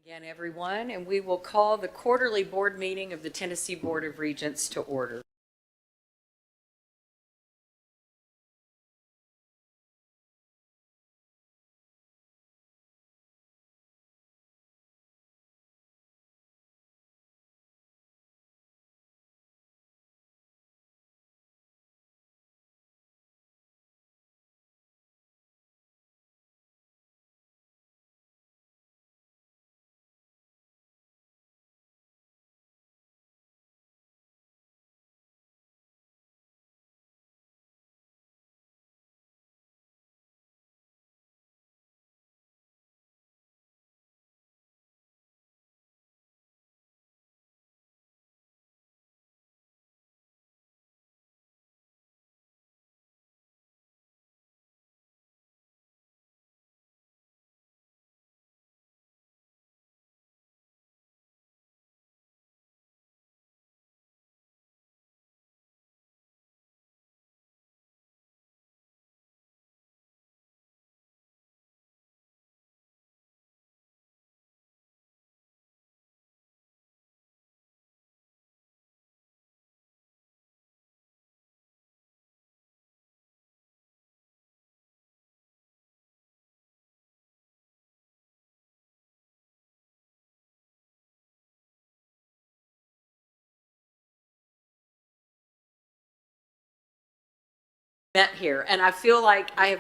Again, everyone, and we will call the quarterly board meeting of the Tennessee Board of Regents to order. Met here, and I feel like I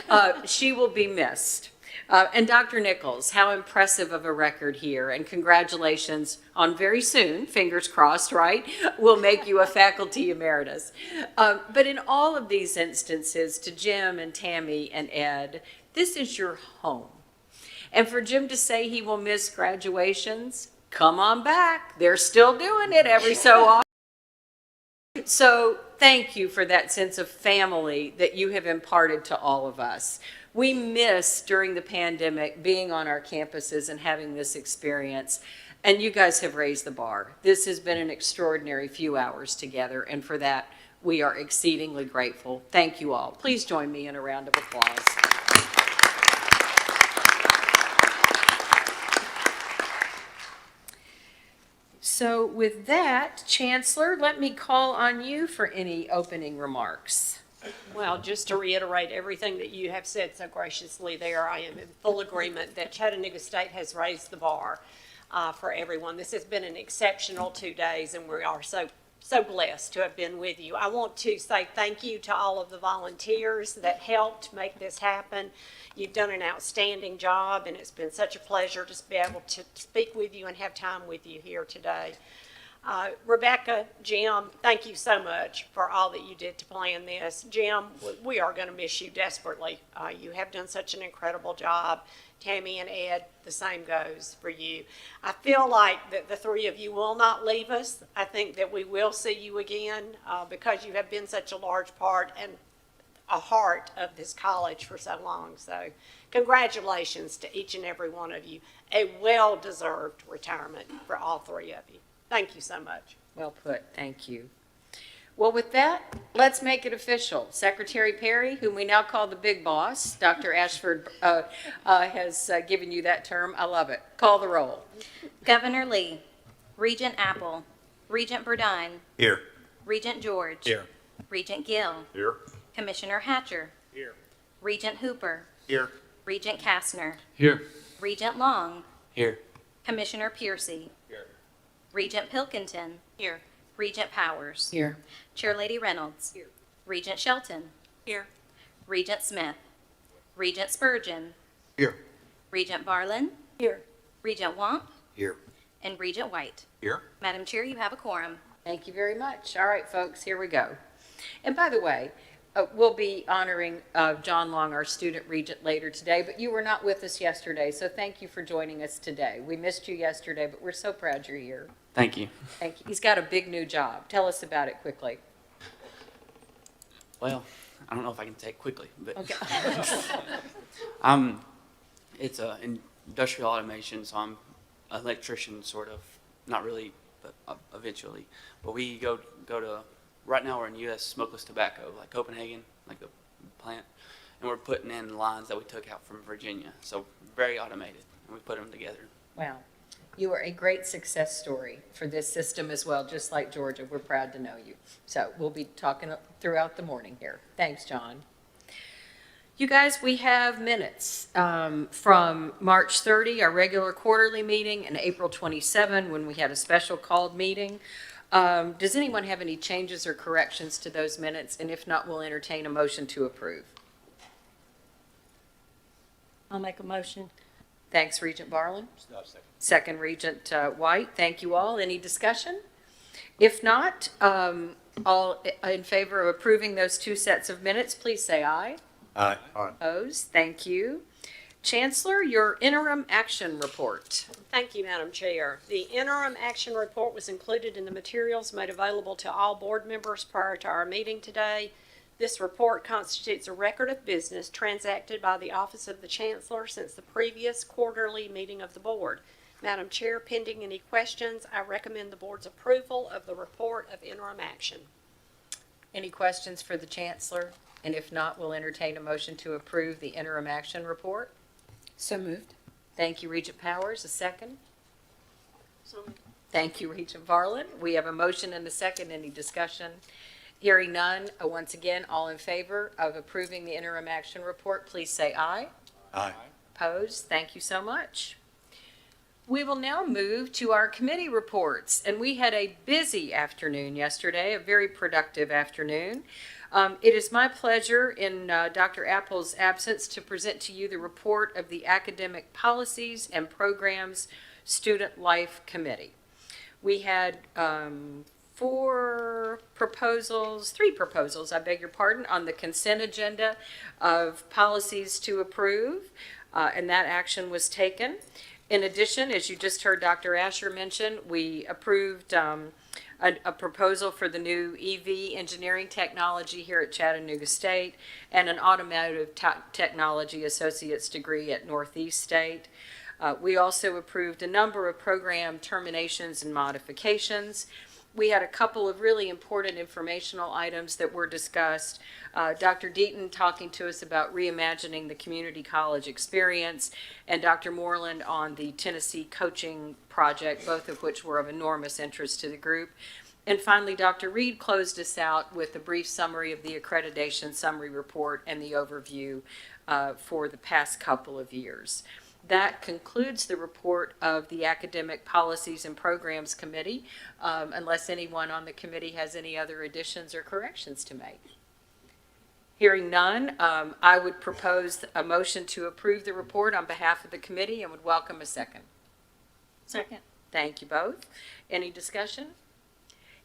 have. She will be missed. And Dr. Nichols, how impressive of a record here, and congratulations on very soon, fingers crossed, right? We'll make you a faculty emeritus. But in all of these instances, to Jim and Tammy and Ed, this is your home. And for Jim to say he will miss graduations, come on back. They're still doing it every so often. So thank you for that sense of family that you have imparted to all of us. We miss during the pandemic being on our campuses and having this experience, and you guys have raised the bar. This has been an extraordinary few hours together, and for that we are exceedingly grateful. Thank you all. Please join me in a round of applause. So with that, Chancellor, let me call on you for any opening remarks. Well, just to reiterate everything that you have said so graciously there, I am in full agreement that Chattanooga State has raised the bar for everyone. This has been an exceptional 2 days, and we are so blessed to have been with you. I want to say thank you to all of the volunteers that helped make this happen. You've done an outstanding job, and it's been such a pleasure to be able to speak with you and have time with you here today. Rebecca, Jim, thank you so much for all that you did to plan this. Jim, we are going to miss you desperately. You have done such an incredible job. Tammy and Ed, the same goes for you. I feel like that the three of you will not leave us. I think that we will see you again because you have been such a large part and a heart of this college for so long. So congratulations to each and every one of you. A well-deserved retirement for all three of you. Thank you so much. Well put. Thank you. Well, with that, let's make it official. Secretary Perry, whom we now call the big boss, Dr. Ashford has given you that term. I love it. Call the roll. Governor Lee, Regent Apple, Regent Burdine. Here. Regent George. Here. Regent Gill. Here. Commissioner Hatcher. Here. Regent Hooper. Here. Regent Kastner. Here. Regent Long. Here. Commissioner Piercy. Here. Regent Pilkington. Here. Regent Powers. Here. Chair Lady Reynolds. Here. Regent Shelton. Here. Regent Smith. Regent Spurgeon. Here. Regent Barlin. Here. Regent Wamp. Here. And Regent White. Here. Madam Chair, you have a quorum. Thank you very much. All right, folks, here we go. And by the way, we'll be honoring John Long, our student regent, later today, but you were not with us yesterday, so thank you for joining us today. We missed you yesterday, but we're so proud you're here. Thank you. Thank you. He's got a big new job. Tell us about it quickly. Well, I don't know if I can take quickly, but Okay. it's industrial automation, so I'm an electrician, sort of. Not really, but eventually. But we go to, right now we're in U.S. smokeless tobacco, like Copenhagen, like the plant. and we're putting in lines that we took out from Virginia. So very automated, and we put them together. Wow. You are a great success story for this system as well, just like Georgia. We're proud to know you. So we'll be talking throughout the morning here. Thanks, John. You guys, we have minutes from March 30, our regular quarterly meeting, and April 27, when we had a special called meeting. Does anyone have any changes or corrections to those minutes? And if not, we'll entertain a motion to approve. I'll make a motion. Thanks, Regent Barlin. Second, Regent White. Thank you all. Any discussion? If not, all in favor of approving those two sets of minutes, please say aye. Aye. Opposed? Thank you. Chancellor, your interim action report. Thank you, Madam Chair. The interim action report was included in the materials made available to all board members prior to our meeting today. This report constitutes a record of business transacted by the Office of the Chancellor since the previous quarterly meeting of the board. Madam Chair, pending any questions, I recommend the board's approval of the report of interim action. Any questions for the Chancellor? And if not, we'll entertain a motion to approve the interim action report. So moved. Thank you, Regent Powers. A second? Thank you, Regent Varlin. We have a motion and a second. Any discussion? Hearing none, once again, all in favor of approving the interim action report, please say aye. Aye. Opposed? Thank you so much. We will now move to our committee reports, and we had a busy afternoon yesterday, a very productive afternoon. It is my pleasure in Dr. Apple's absence to present to you the report of the Academic Policies and Programs Student Life Committee. We had three proposals, I beg your pardon, on the consent agenda of policies to approve, and that action was taken. In addition, as you just heard Dr. Asher mention, we approved a proposal for the new EV engineering technology here at Chattanooga State and an automotive technology associate's degree at Northeast State. We also approved a number of program terminations and modifications. We had a couple of really important informational items that were discussed. Dr. Deaton talking to us about reimagining the community college experience, and Dr. Moreland on the Tennessee coaching project, both of which were of enormous interest to the group. And finally, Dr. Reed closed us out with a brief summary of the accreditation summary report and the overview for the past couple of years. That concludes the report of the Academic Policies and Programs Committee, unless anyone on the committee has any other additions or corrections to make. Hearing none, I would propose a motion to approve the report on behalf of the committee and would welcome a second. Second. Thank you both. Any discussion?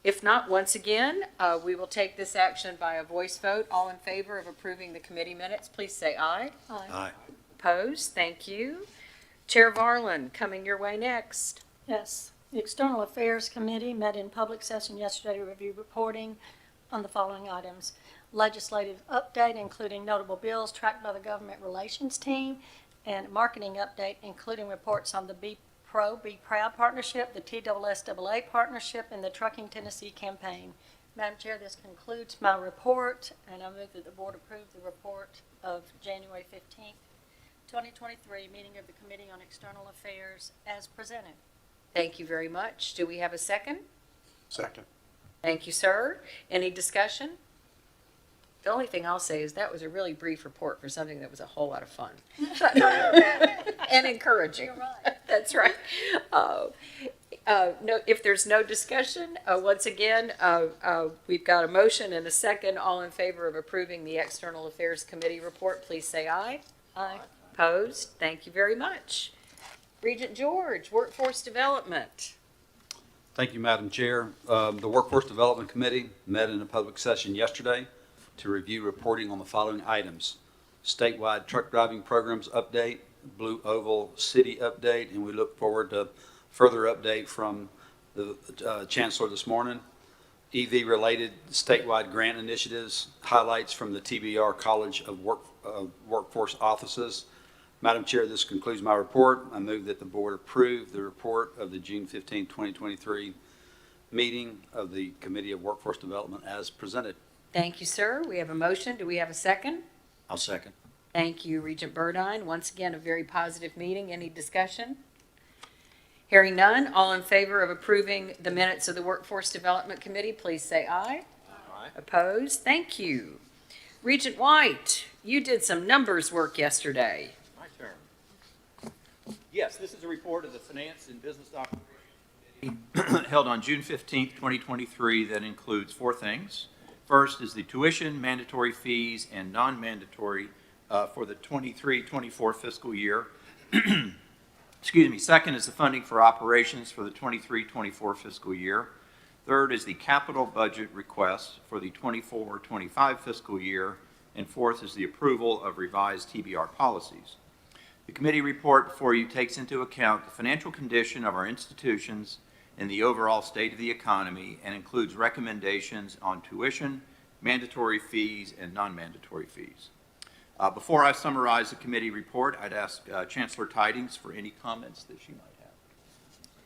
If not, once again, we will take this action by a voice vote. All in favor of approving the committee minutes, please say aye. Aye. Aye. Opposed? Thank you. Chair Varlin, coming your way next. Yes. The External Affairs Committee met in public session yesterday to review reporting on the following items. Legislative update, including notable bills tracked by the Government Relations Team, and marketing update, including reports on the Be Proud partnership, the TSSAA partnership, and the Trucking Tennessee campaign. Madam Chair, this concludes my report, and I move that the board approve the report of January 15th, 2023 meeting of the Committee on External Affairs as presented. Thank you very much. Do we have a second? Second. Thank you, sir. Any discussion? The only thing I'll say is that was a really brief report for something that was a whole lot of fun and encouraging. You're right. That's right. No, if there's no discussion, once again, we've got a motion and a second. All in favor of approving the External Affairs Committee report, please say aye. Aye. Opposed? Thank you very much. Regent George, Workforce Development. Thank you, Madam Chair. The Workforce Development Committee met in a public session yesterday to review reporting on the following items: statewide truck driving programs update, Blue Oval City update, and we look forward to further update from the Chancellor this morning. EV-related statewide grant initiatives, highlights from the TBR College of Workforce offices. Madam Chair, this concludes my report. I move that the board approve the report of the June 15, 2023 meeting of the Committee of Workforce Development as presented. Thank you, sir. We have a motion. Do we have a second? I'll second. Thank you, Regent Burdine. Once again, a very positive meeting. Any discussion? Hearing none, all in favor of approving the minutes of the Workforce Development Committee, please say aye. Aye. Opposed? Thank you. Regent White, you did some numbers work yesterday. My turn. Yes, this is a report of the Finance and Business Operations Committee held on June 15th, 2023, that includes four things. First is the tuition, mandatory fees, and non-mandatory for the 23-24 fiscal year. Excuse me. Second is the funding for operations for the 23-24 fiscal year. Third is the capital budget request for the 24-25 fiscal year. And fourth is the approval of revised TBR policies. The committee report before you takes into account the financial condition of our institutions and the overall state of the economy, and includes recommendations on tuition, mandatory fees, and non-mandatory fees. Before I summarize the committee report, I'd ask Chancellor Tidings for any comments that she might have.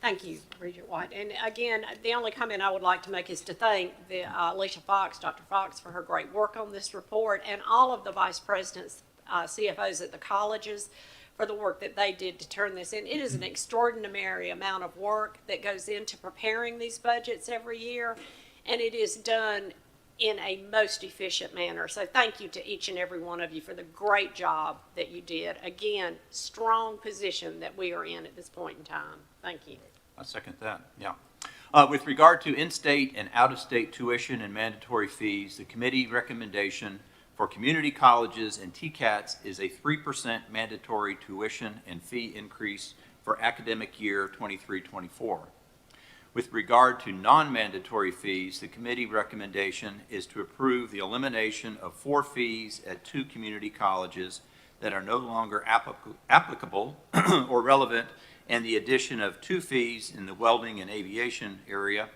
Thank you, Regent White. And again, the only comment I would like to make is to thank Alicia Fox, Dr. Fox, for her great work on this report, and all of the vice presidents, CFOs at the colleges for the work that they did to turn this in. It is an extraordinary amount of work that goes into preparing these budgets every year, and it is done in a most efficient manner. So thank you to each and every one of you for the great job that you did. Again, strong position that we are in at this point in time. Thank you. I second that, yeah. With regard to in-state and out-of-state tuition and mandatory fees, the committee recommendation for community colleges and TCATs is a 3% mandatory tuition and fee increase for academic year 23-24. With regard to non-mandatory fees, the committee recommendation is to approve the elimination of 4 fees at 2 community colleges that are no longer applicable or relevant, and the addition of 2 fees in the welding and aviation area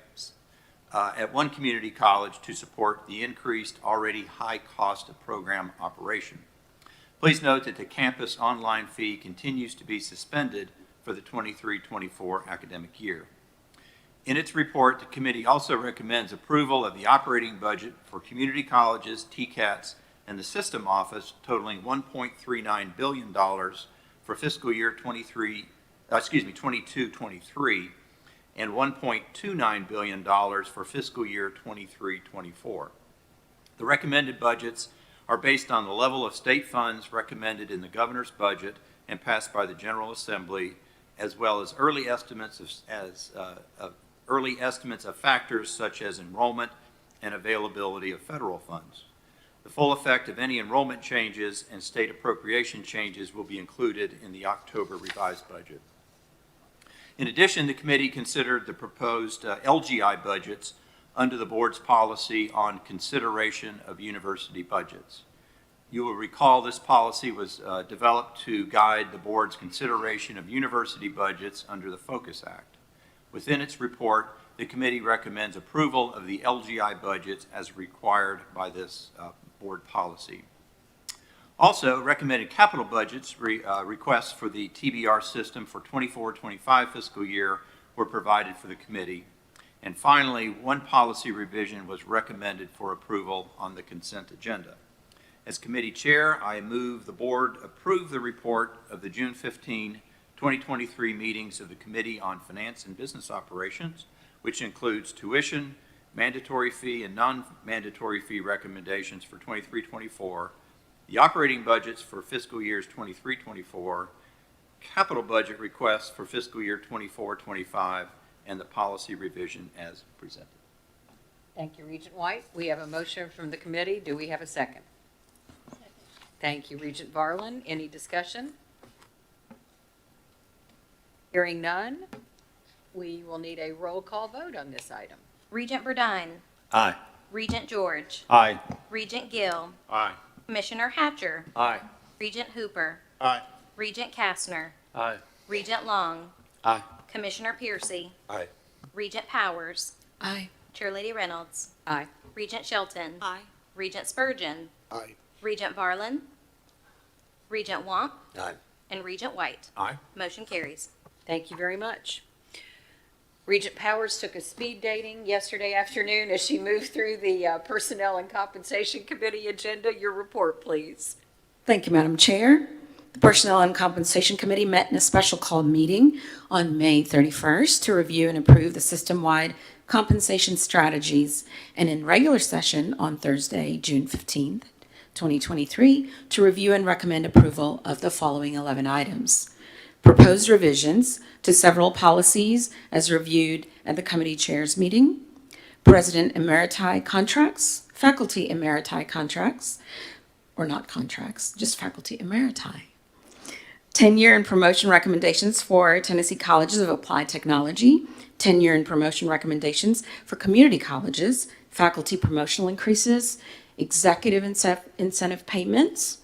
at 1 community college to support the increased already high cost of program operation. Please note that the campus online fee continues to be suspended for the 23-24 academic year. In its report, the committee also recommends approval of the operating budget for community colleges, TCATs, and the system office totaling $1.39 billion for fiscal year 22-23 and $1.29 billion for fiscal year 23-24. The recommended budgets are based on the level of state funds recommended in the governor's budget and passed by the General Assembly, as well as early estimates of factors such as enrollment and availability of federal funds. The full effect of any enrollment changes and state appropriation changes will be included in the October revised budget. In addition, the committee considered the proposed LGI budgets under the board's policy on consideration of university budgets. You will recall this policy was developed to guide the board's consideration of university budgets under the Focus Act. Within its report, the committee recommends approval of the LGI budgets as required by this board policy. Also, recommended capital budgets requests for the TBR system for 24-25 fiscal year were provided for the committee. And finally, 1 policy revision was recommended for approval on the consent agenda. As committee chair, I move the board approve the report of the June 15, 2023 meetings of the Committee on Finance and Business Operations, which includes tuition, mandatory fee, and non-mandatory fee recommendations for 23-24, the operating budgets for fiscal years 23-24, capital budget requests for fiscal year 24-25, and the policy revision as presented. Thank you, Regent White. We have a motion from the committee. Do we have a second? Thank you, Regent Varlin. Any discussion? Hearing none, we will need a roll call vote on this item. Regent Burdine. Aye. Regent George. Aye. Regent Gill. Aye. Commissioner Hatcher. Aye. Regent Hooper. Aye. Regent Kastner. Aye. Regent Long. Aye. Commissioner Piercy. Aye. Regent Powers. Aye. Chair Lady Reynolds. Aye. Regent Shelton. Aye. Regent Spurgeon. Aye. Regent Varlin. Regent Wamp. Aye. And Regent White. Aye. Motion carries. Thank you very much. Regent Powers took a speed dating yesterday afternoon as she moved through the Personnel and Compensation Committee agenda. Your report, please. Thank you, Madam Chair. The Personnel and Compensation Committee met in a special called meeting on May 31st to review and approve the system-wide compensation strategies, and in regular session on Thursday, June 15th, 2023, to review and recommend approval of the following 11 items. Proposed revisions to several policies as reviewed at the committee chairs meeting, President Emeriti contracts, Faculty Emeriti contracts, or not contracts, just Faculty Emeriti. Tenure and promotion recommendations for Tennessee Colleges of Applied Technology, tenure and promotion recommendations for community colleges, faculty promotional increases, executive incentive payments,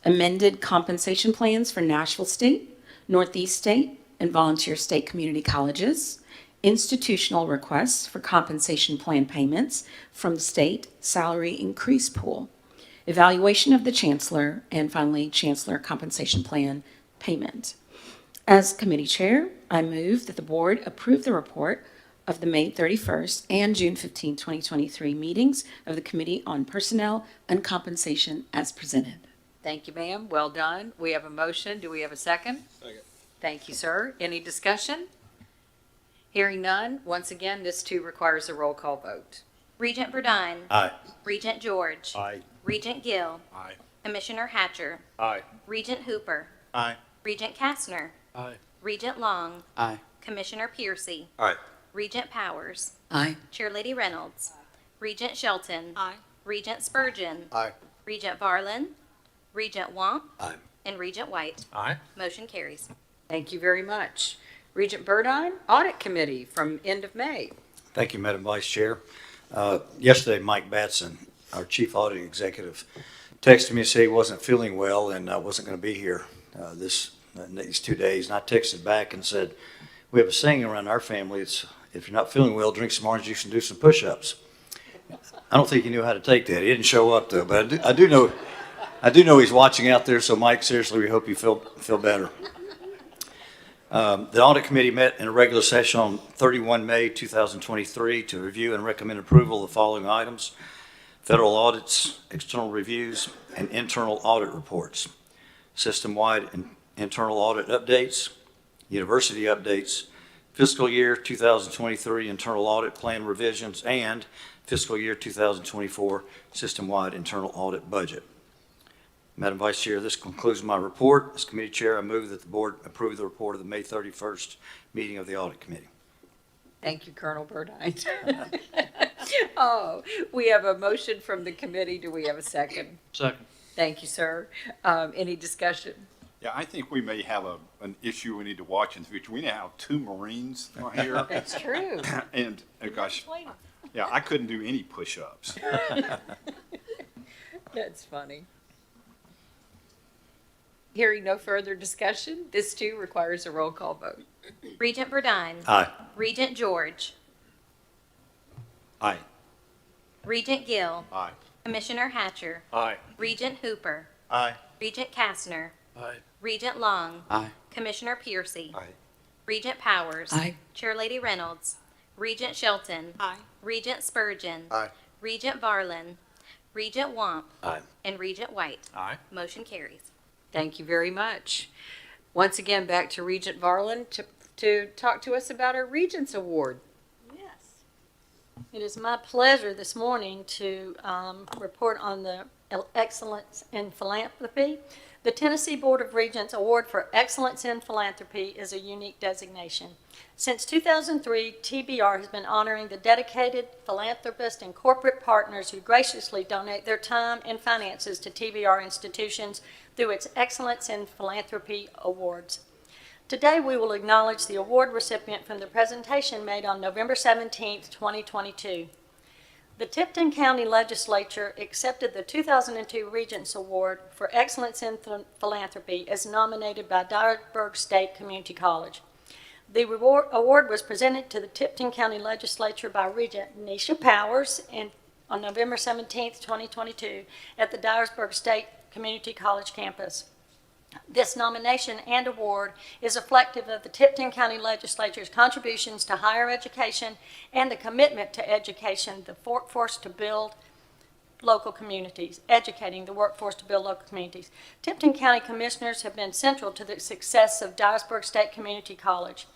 amended compensation plans for Nashville State, Northeast State, and volunteer state community colleges, institutional requests for compensation plan payments from the state salary increase pool, evaluation of the chancellor, and finally, chancellor compensation plan payment. As committee chair, I move that the board approve the report of the May 31st and June 15, 2023 meetings of the Committee on Personnel and Compensation as presented. Thank you, ma'am. Well done. We have a motion. Do we have a second? Second. Thank you, sir. Any discussion? Hearing none. Once again, this too requires a roll call vote. Regent Burdine. Aye. Regent George. Aye. Regent Gill. Aye. Commissioner Hatcher. Aye. Regent Hooper. Aye. Regent Kastner. Aye. Regent Long. Aye. Commissioner Piercy. Aye. Regent Powers. Aye. Chairlady Reynolds. Regent Shelton. Aye. Regent Spurgeon. Aye. Regent Varlin. Regent Womp. Aye. And Regent White. Aye. Motion carries. Thank you very much. Regent Burdine, Audit Committee from end of May. Thank you, Madam Vice Chair. Yesterday, Mike Batson, our Chief Auditing Executive, texted me and said he wasn't feeling well and wasn't going to be here these 2 days. And I texted back and said, we have a saying around our family, it's if you're not feeling well, drink some orange juice and do some push-ups. I don't think he knew how to take that. He didn't show up though, but I do know he's watching out there. So Mike, seriously, we hope you feel better. The Audit Committee met in a regular session on 31 May 2023 to review and recommend approval of the following items: federal audits, external reviews, and internal audit reports, system-wide and internal audit updates, university updates, fiscal year 2023 internal audit plan revisions, and fiscal year 2024 system-wide internal audit budget. Madam Vice Chair, this concludes my report. As committee chair, I move that the board approve the report of the May 31st meeting of the Audit Committee. Thank you, Colonel Burdine. Oh, we have a motion from the committee. Do we have a second? Second. Thank you, sir. Any discussion? Yeah, I think we may have an issue we need to watch in the future. We now have 2 Marines here, That's true. and gosh, yeah, I couldn't do any push-ups. That's funny. Hearing no further discussion, this too requires a roll call vote. Regent Burdine. Aye. Regent George. Aye. Regent Gill. Aye. Commissioner Hatcher. Aye. Regent Hooper. Aye. Regent Kastner. Aye. Regent Long. Aye. Commissioner Piercy. Aye. Regent Powers. Aye. Chairlady Reynolds. Regent Shelton. Aye. Regent Spurgeon. Aye. Regent Varlin. Regent Womp. Aye. And Regent White. Aye. Motion carries. Thank you very much. Once again, back to Regent Varlin to talk to us about our Regents Award. Yes. It is my pleasure this morning to report on the Excellence in Philanthropy. The Tennessee Board of Regents Award for Excellence in Philanthropy is a unique designation. Since 2003, TBR has been honoring the dedicated philanthropists and corporate partners who graciously donate their time and finances to TBR institutions through its Excellence in Philanthropy Awards. Today, we will acknowledge the award recipient from the presentation made on November 17, 2022. The Tipton County Legislature accepted the 2002 Regents Award for Excellence in Philanthropy as nominated by Dyersburg State Community College. The award was presented to the Tipton County Legislature by Regent Nisha Powers on November 17, 2022 at the Dyersburg State Community College campus. This nomination and award is reflective of the Tipton County Legislature's contributions to higher education and the commitment to education, the workforce to build local communities, educating the workforce to build local communities. Tipton County Commissioners have been central to the success of Dyersburg State Community College.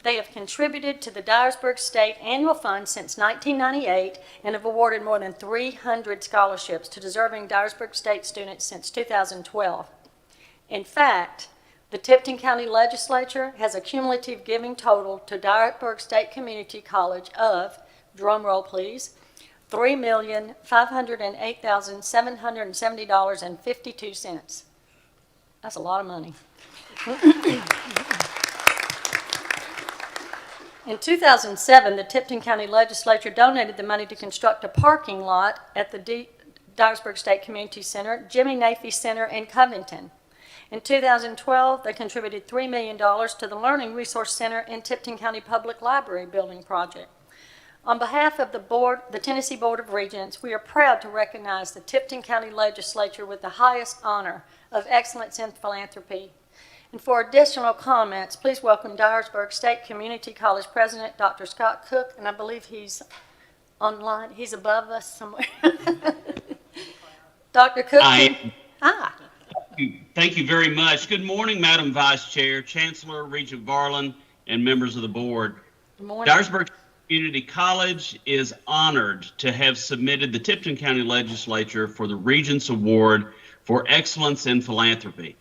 They have contributed to the Dyersburg State Annual Fund since 1998 and have awarded more than 300 scholarships to deserving Dyersburg State students since 2012. In fact, the Tipton County Legislature has a cumulative giving total to Dyersburg State Community College of, drum roll please, $3,508,770.52. That's a lot of money. In 2007, the Tipton County Legislature donated the money to construct a parking lot at the Dyersburg State Community Center, Jimmy Nafee Center in Covington. In 2012, they contributed $3 million to the Learning Resource Center in Tipton County Public Library building project. On behalf of the Tennessee Board of Regents, we are proud to recognize the Tipton County Legislature with the highest honor of excellence in philanthropy. And for additional comments, please welcome Dyersburg State Community College President, Dr. Scott Cook, and I believe he's online. He's above us somewhere. Dr. Cook. Hi. Thank you very much. Good morning, Madam Vice Chair, Chancellor, Regent Garland, and members of the board. Good morning. Dyersburg Community College is honored to have submitted the Tipton County Legislature for the Regents Award for Excellence in Philanthropy.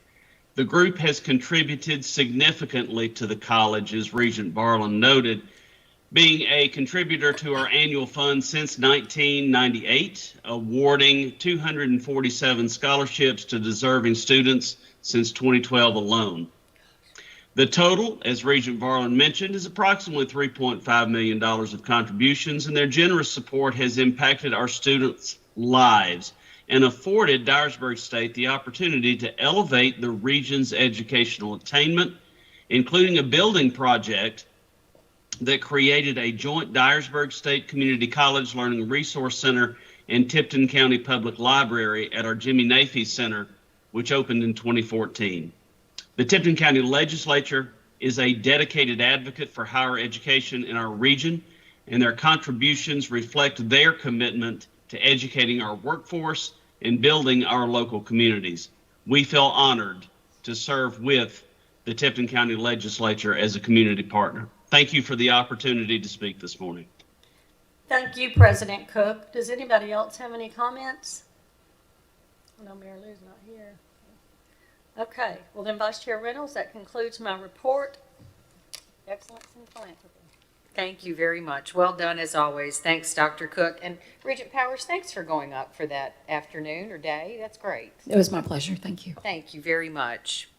The group has contributed significantly to the college, as Regent Barlin noted, being a contributor to our annual fund since 1998, awarding 247 scholarships to deserving students since 2012 alone. The total, as Regent Barlin mentioned, is approximately $3.5 million of contributions, and their generous support has impacted our students' lives and afforded Dyersburg State the opportunity to elevate the region's educational attainment, including a building project that created a joint Dyersburg State Community College Learning Resource Center and Tipton County Public Library at our Jimmy Nafee Center, which opened in 2014. The Tipton County Legislature is a dedicated advocate for higher education in our region, and their contributions reflect their commitment to educating our workforce and building our local communities. We feel honored to serve with the Tipton County Legislature as a community partner. Thank you for the opportunity to speak this morning. Thank you, President Cook. Does anybody else have any comments? I know Mary Lou's not here. Okay, well then, Vice Chair Reynolds, that concludes my report. Excellence in philanthropy. Thank you very much. Well done as always. Thanks, Dr. Cook. And Regent Powers, thanks for going up for that afternoon or day. That's great. It was my pleasure. Thank you. Thank you very much.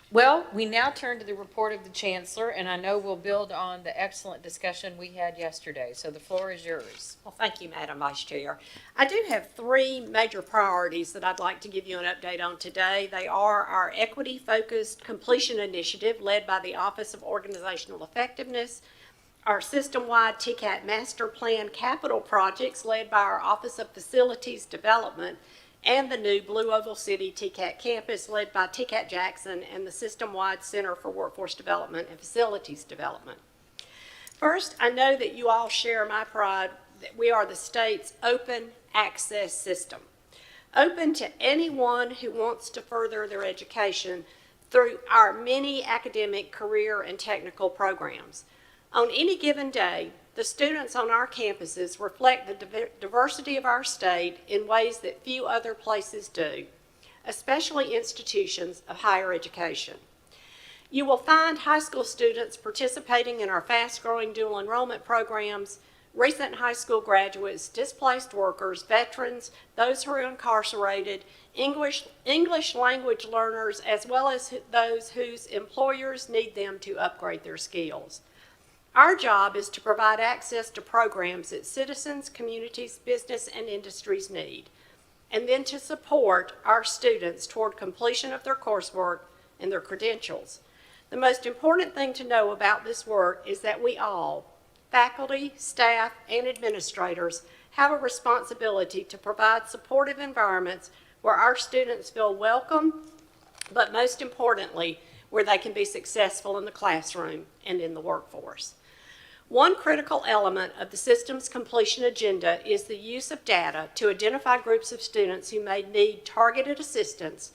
Well, we now turn to the report of the Chancellor, and I know we'll build on the excellent discussion we had yesterday. So the floor is yours. Well, thank you, Madam Vice Chair. I do have three major priorities that I'd like to give you an update on today. They are our equity-focused completion initiative led by the Office of Organizational Effectiveness, our system-wide TCAT master plan capital projects led by our Office of Facilities Development, and the new Blue Oval City TCAT campus led by TCAT Jackson and the system-wide Center for Workforce Development and Facilities Development. First, I know that you all share my pride that we are the state's open access system, open to anyone who wants to further their education through our many academic, career, and technical programs. On any given day, the students on our campuses reflect the diversity of our state in ways that few other places do, especially institutions of higher education. You will find high school students participating in our fast-growing dual enrollment programs, recent high school graduates, displaced workers, veterans, those who are incarcerated, English language learners, as well as those whose employers need them to upgrade their skills. Our job is to provide access to programs that citizens, communities, business, and industries need, and then to support our students toward completion of their coursework and their credentials. The most important thing to know about this work is that we all, faculty, staff, and administrators, have a responsibility to provide supportive environments where our students feel welcome, but most importantly, where they can be successful in the classroom and in the workforce. One critical element of the system's completion agenda is the use of data to identify groups of students who may need targeted assistance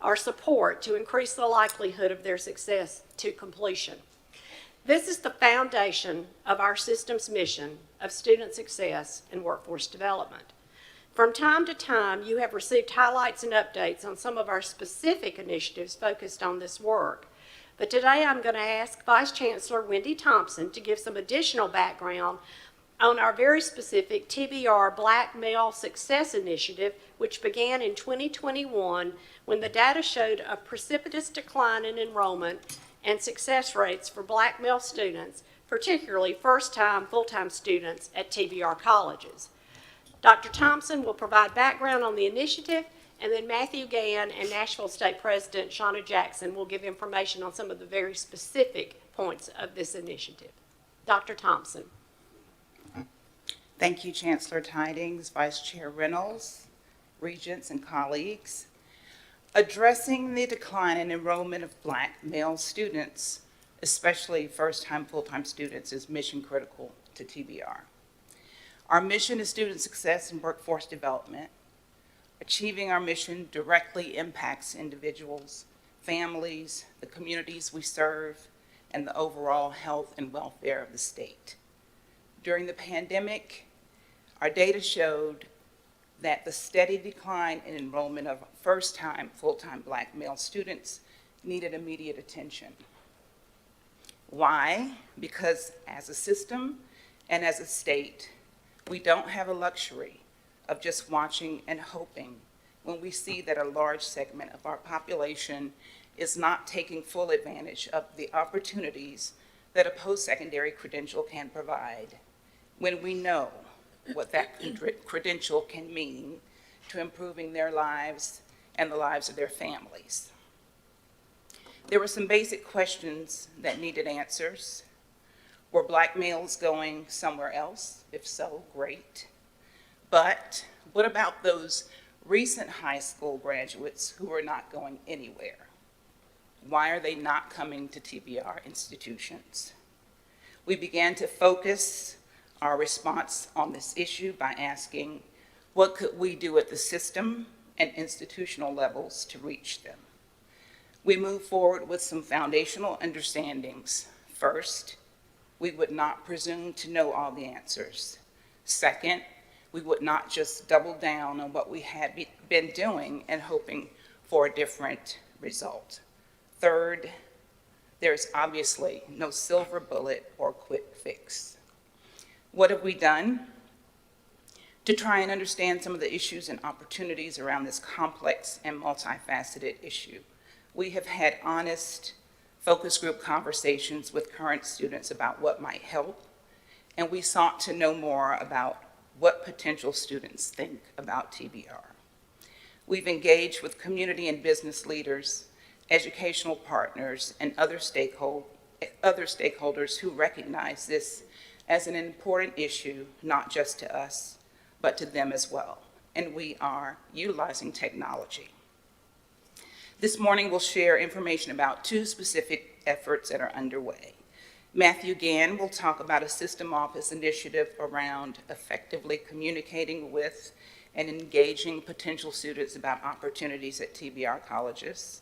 or support to increase the likelihood of their success to completion. This is the foundation of our system's mission of student success and workforce development. From time to time, you have received highlights and updates on some of our specific initiatives focused on this work. But today I'm going to ask Vice Chancellor Wendy Thompson to give some additional background on our very specific TBR Black Male Success Initiative, which began in 2021 when the data showed a precipitous decline in enrollment and success rates for Black male students, particularly first-time, full-time students at TBR colleges. Dr. Thompson will provide background on the initiative, and then Matthew Gann and Nashville State President Shauna Jackson will give information on some of the very specific points of this initiative. Dr. Thompson. Thank you, Chancellor Tidings, Vice Chair Reynolds, regents, and colleagues. Addressing the decline in enrollment of Black male students, especially first-time, full-time students, is mission critical to TBR. Our mission is student success and workforce development. Achieving our mission directly impacts individuals, families, the communities we serve, and the overall health and welfare of the state. During the pandemic, our data showed that the steady decline in enrollment of first-time, full-time Black male students needed immediate attention. Why? Because as a system and as a state, we don't have a luxury of just watching and hoping when we see that a large segment of our population is not taking full advantage of the opportunities that a post-secondary credential can provide, when we know what that credential can mean to improving their lives and the lives of their families. There were some basic questions that needed answers. Were Black males going somewhere else? If so, great. But what about those recent high school graduates who are not going anywhere? Why are they not coming to TBR institutions? We began to focus our response on this issue by asking, what could we do at the system and institutional levels to reach them? We moved forward with some foundational understandings. First, we would not presume to know all the answers. Second, we would not just double down on what we had been doing and hoping for a different result. Third, there's obviously no silver bullet or quick fix. What have we done? To try and understand some of the issues and opportunities around this complex and multifaceted issue, we have had honest focus group conversations with current students about what might help, and we sought to know more about what potential students think about TBR. We've engaged with community and business leaders, educational partners, and other stakeholders who recognize this as an important issue, not just to us, but to them as well. And we are utilizing technology. This morning, we'll share information about two specific efforts that are underway. Matthew Gann will talk about a system office initiative around effectively communicating with and engaging potential students about opportunities at TBR colleges.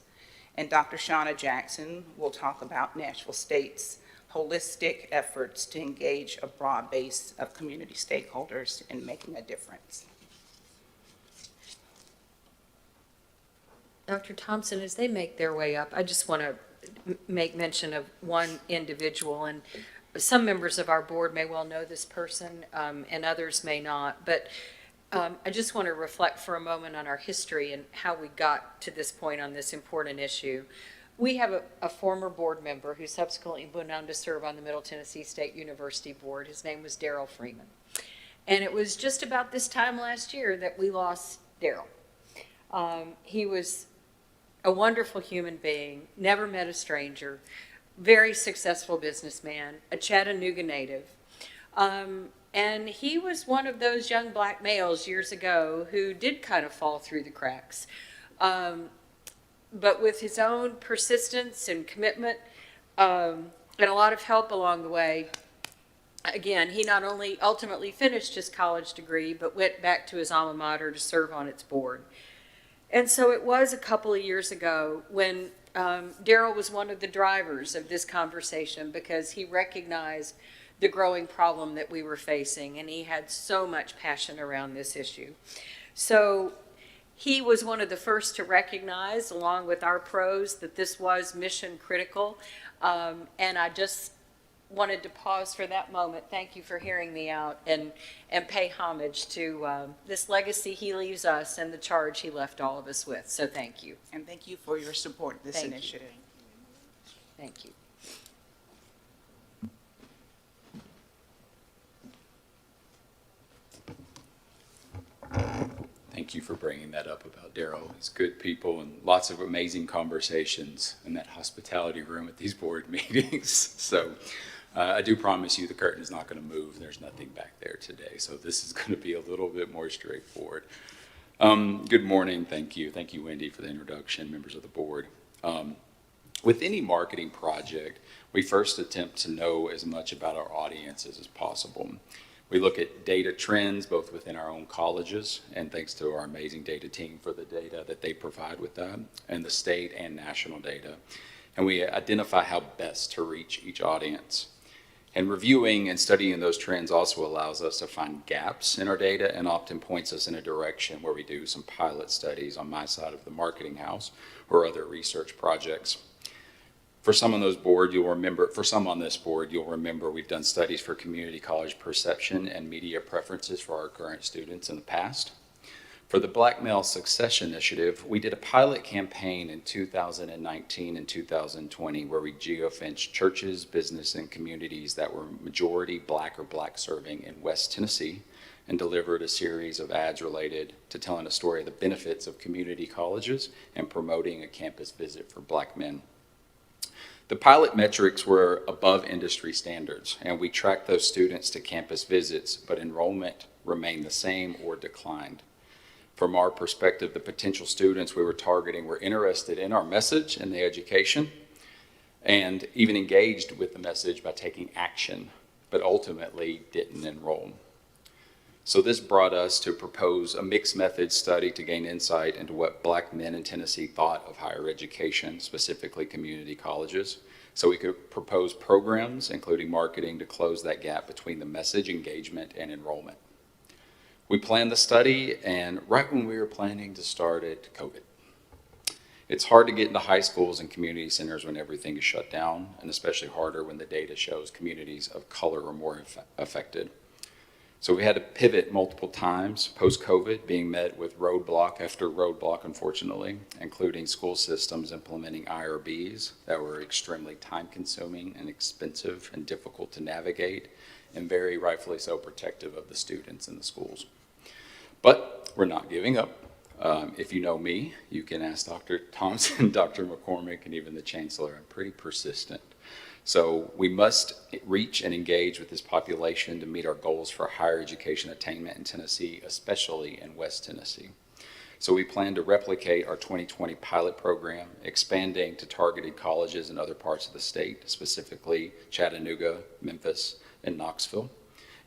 And Dr. Shauna Jackson will talk about Nashville State's holistic efforts to engage a broad base of community stakeholders in making a difference. Dr. Thompson, as they make their way up, I just want to make mention of one individual, and some members of our board may well know this person, and others may not, but I just want to reflect for a moment on our history and how we got to this point on this important issue. We have a former board member who subsequently went on to serve on the Middle Tennessee State University Board. His name was Daryl Freeman. And it was just about this time last year that we lost Daryl. He was a wonderful human being, never met a stranger, very successful businessman, a Chattanooga native. And he was one of those young Black males years ago who did kind of fall through the cracks. But with his own persistence and commitment and a lot of help along the way, again, he not only ultimately finished his college degree, but went back to his alma mater to serve on its board. And so it was a couple of years ago when Daryl was one of the drivers of this conversation, because he recognized the growing problem that we were facing, and he had so much passion around this issue. So he was one of the first to recognize, along with our pros, that this was mission critical. And I just wanted to pause for that moment. Thank you for hearing me out, and pay homage to this legacy he leaves us and the charge he left all of us with. So thank you. And thank you for your support of this Thank you. initiative. Thank you. Thank you for bringing that up about Daryl. He's good people and lots of amazing conversations in that hospitality room at these board meetings. So I do promise you the curtain is not going to move. There's nothing back there today. So this is going to be a little bit more straightforward. Good morning. Thank you. Thank you, Wendy, for the introduction, members of the board. With any marketing project, we first attempt to know as much about our audiences as possible. We look at data trends both within our own colleges, and thanks to our amazing data team for the data that they provide with that, and the state and national data. And we identify how best to reach each audience. And reviewing and studying those trends also allows us to find gaps in our data, and often points us in a direction where we do some pilot studies on my side of the marketing house or other research projects. For some on this board, you'll remember we've done studies for community college perception and media preferences for our current students in the past. For the Black Male Success Initiative, we did a pilot campaign in 2019 and 2020 where we geofenced churches, business, and communities that were majority Black or Black serving in West Tennessee, and delivered a series of ads related to telling a story of the benefits of community colleges and promoting a campus visit for Black men. The pilot metrics were above industry standards, and we tracked those students to campus visits, but enrollment remained the same or declined. From our perspective, the potential students we were targeting were interested in our message and the education, and even engaged with the message by taking action, but ultimately didn't enroll. So this brought us to propose a mixed method study to gain insight into what Black men in Tennessee thought of higher education, specifically community colleges, so we could propose programs, including marketing, to close that gap between the message, engagement, and enrollment. We planned the study, and right when we were planning to start it, COVID. It's hard to get into high schools and community centers when everything is shut down, and especially harder when the data shows communities of color are more affected. So we had to pivot multiple times post-COVID, being met with roadblock after roadblock, unfortunately, including school systems implementing IRBs that were extremely time-consuming and expensive and difficult to navigate, and very rightfully so protective of the students in the schools. But we're not giving up. If you know me, you can ask Dr. Thompson, Dr. McCormick, and even the Chancellor. I'm pretty persistent. So we must reach and engage with this population to meet our goals for higher education attainment in Tennessee, especially in West Tennessee. So we plan to replicate our 2020 pilot program, expanding to targeted colleges in other parts of the state, specifically Chattanooga, Memphis, and Knoxville,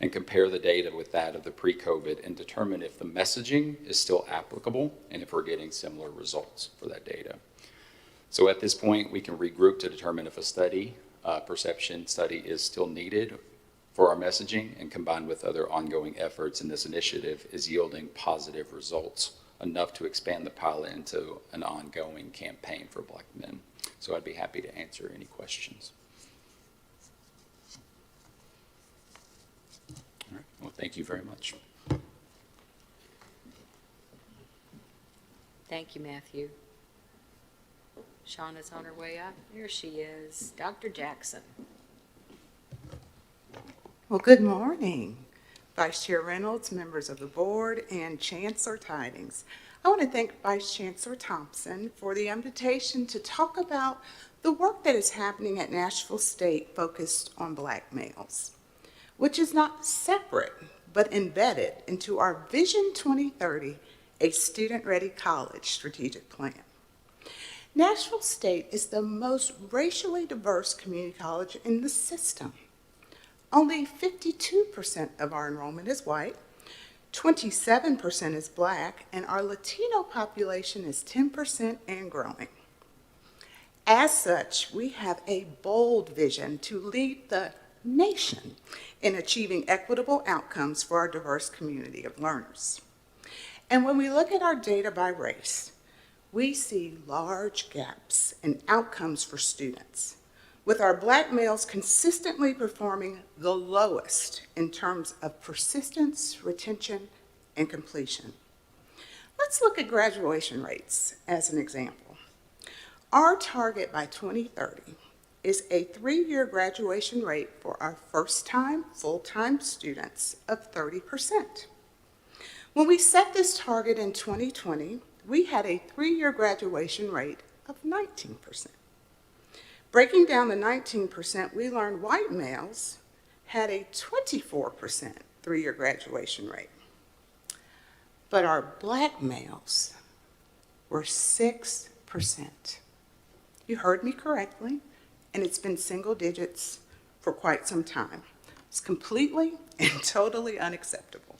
and compare the data with that of the pre-COVID and determine if the messaging is still applicable and if we're getting similar results for that data. So at this point, we can regroup to determine if a perception study is still needed for our messaging, and combined with other ongoing efforts in this initiative is yielding positive results enough to expand the pilot into an ongoing campaign for Black men. So I'd be happy to answer any questions. All right. Well, thank you very much. Thank you, Matthew. Shauna's on her way up. There she is. Dr. Jackson. Well, good morning, Vice Chair Reynolds, members of the board, and Chancellor Tidings. I want to thank Vice Chancellor Thompson for the invitation to talk about the work that is happening at Nashville State focused on Black males, which is not separate, but embedded into our Vision 2030, a student-ready college strategic plan. Nashville State is the most racially diverse community college in the system. only 52% of our enrollment is white, 27% is Black, and our Latino population is 10% and growing. As such, we have a bold vision to lead the nation in achieving equitable outcomes for our diverse community of learners. And when we look at our data by race, we see large gaps in outcomes for students, with our Black males consistently performing the lowest in terms of persistence, retention, and completion. Let's look at graduation rates as an example. Our target by 2030 is a 3-year graduation rate for our first-time, full-time students of 30%. When we set this target in 2020, we had a 3-year graduation rate of 19%. Breaking down the 19%, we learned white males had a 24% 3-year graduation rate. But our Black males were 6%. You heard me correctly, and it's been single digits for quite some time. It's completely and totally unacceptable.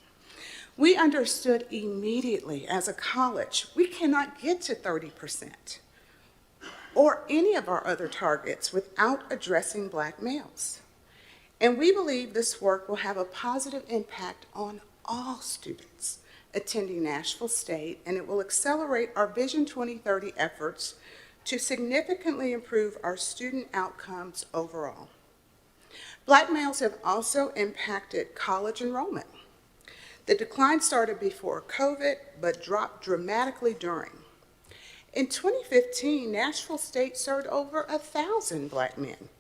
We understood immediately as a college, we cannot get to 30% or any of our other targets without addressing Black males. And we believe this work will have a positive impact on all students attending Nashville State, and it will accelerate our Vision 2030 efforts to significantly improve our student outcomes overall. Black males have also impacted college enrollment. The decline started before COVID, but dropped dramatically during. In 2015, Nashville State served over 1,000 Black men,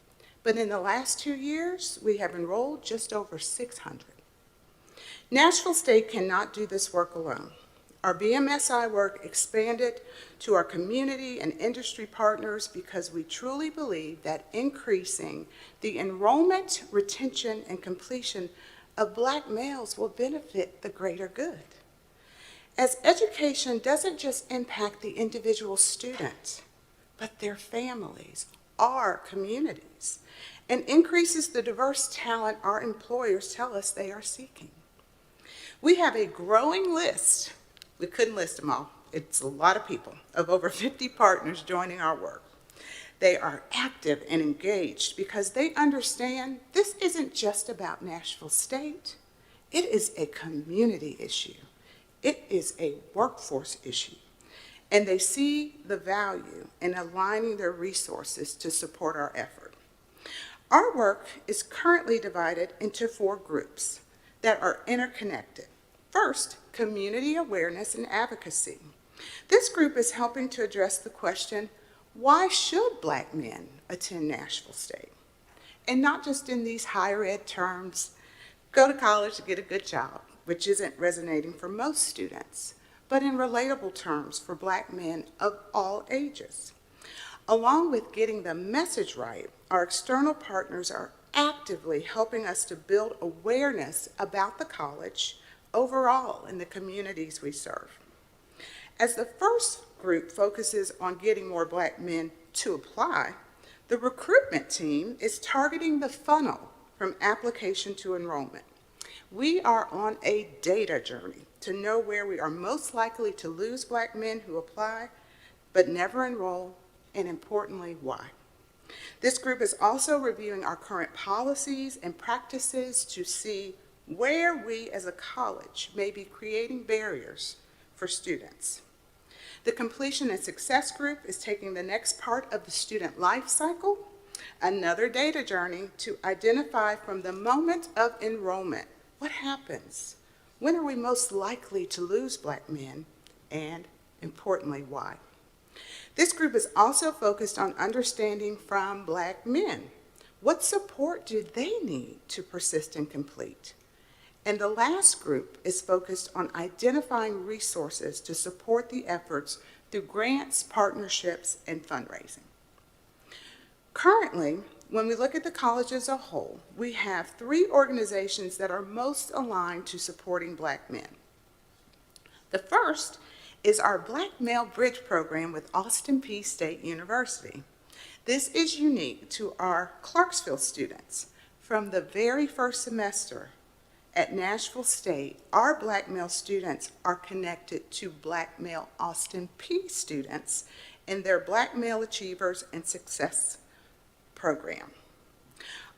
but in the last 2 years, we have enrolled just over 600. Nashville State cannot do this work alone. Our BMSI work expanded to our community and industry partners because we truly believe that increasing the enrollment, retention, and completion of Black males will benefit the greater good. As education doesn't just impact the individual student, but their families, our communities, and increases the diverse talent our employers tell us they are seeking. We have a growing list, we couldn't list them all, it's a lot of people, of over 50 partners joining our work. They are active and engaged because they understand this isn't just about Nashville State, it is a community issue. It is a workforce issue, and they see the value in aligning their resources to support our effort. Our work is currently divided into 4 groups that are interconnected. First, community awareness and advocacy. This group is helping to address the question, why should Black men attend Nashville State? And not just in these higher ed terms, go to college to get a good job, which isn't resonating for most students, but in relatable terms for Black men of all ages. Along with getting the message right, our external partners are actively helping us to build awareness about the college overall in the communities we serve. As the first group focuses on getting more Black men to apply, the recruitment team is targeting the funnel from application to enrollment. We are on a data journey to know where we are most likely to lose Black men who apply but never enroll, and importantly, why. This group is also reviewing our current policies and practices to see where we as a college may be creating barriers for students. The Completion and Success Group is taking the next part of the student life cycle, another data journey to identify from the moment of enrollment, what happens? When are we most likely to lose Black men? And importantly, why? This group is also focused on understanding from Black men. What support do they need to persist and complete? And the last group is focused on identifying resources to support the efforts through grants, partnerships, and fundraising. Currently, when we look at the college as a whole, we have 3 organizations that are most aligned to supporting Black men. The first is our Black Male Bridge Program with Austin Peay State University. This is unique to our Clarksville students. From the very first semester at Nashville State, our black male students are connected to black male Austin Peay students in their Black Male Achievers and Success program.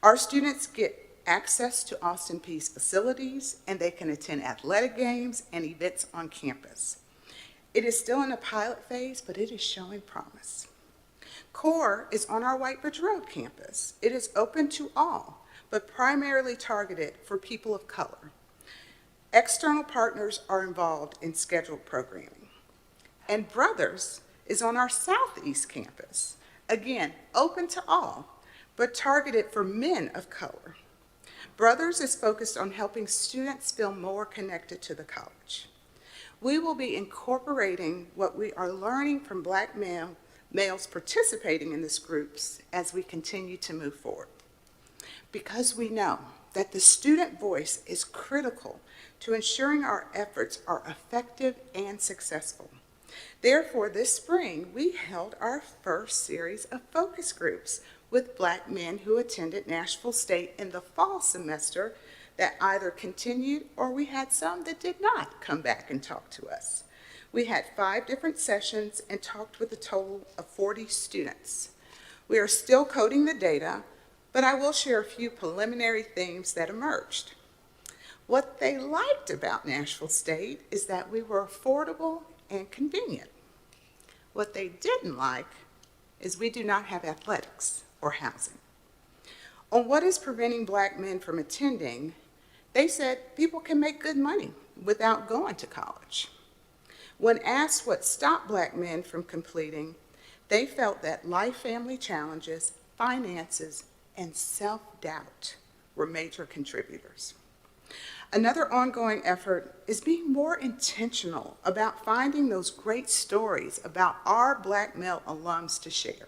Our students get access to Austin Peay's facilities, and they can attend athletic games and events on campus. It is still in a pilot phase, but it is showing promise. CORE is on our White Bridge Road campus. It is open to all, but primarily targeted for people of color. External partners are involved in scheduled programming. And Brothers is on our Southeast campus. Again, open to all, but targeted for men of color. Brothers is focused on helping students feel more connected to the college. We will be incorporating what we are learning from black males participating in these groups as we continue to move forward. Because we know that the student voice is critical to ensuring our efforts are effective and successful. Therefore, this spring, we held our first series of focus groups with black men who attended Nashville State in the fall semester that either continued or we had some that did not come back and talk to us. We had 5 different sessions and talked with a total of 40 students. We are still coding the data, but I will share a few preliminary themes that emerged. What they liked about Nashville State is that we were affordable and convenient. What they didn't like is we do not have athletics or housing. On what is preventing black men from attending, they said people can make good money without going to college. When asked what stopped black men from completing, they felt that life family challenges, finances, and self-doubt were major contributors. Another ongoing effort is being more intentional about finding those great stories about our black male alums to share,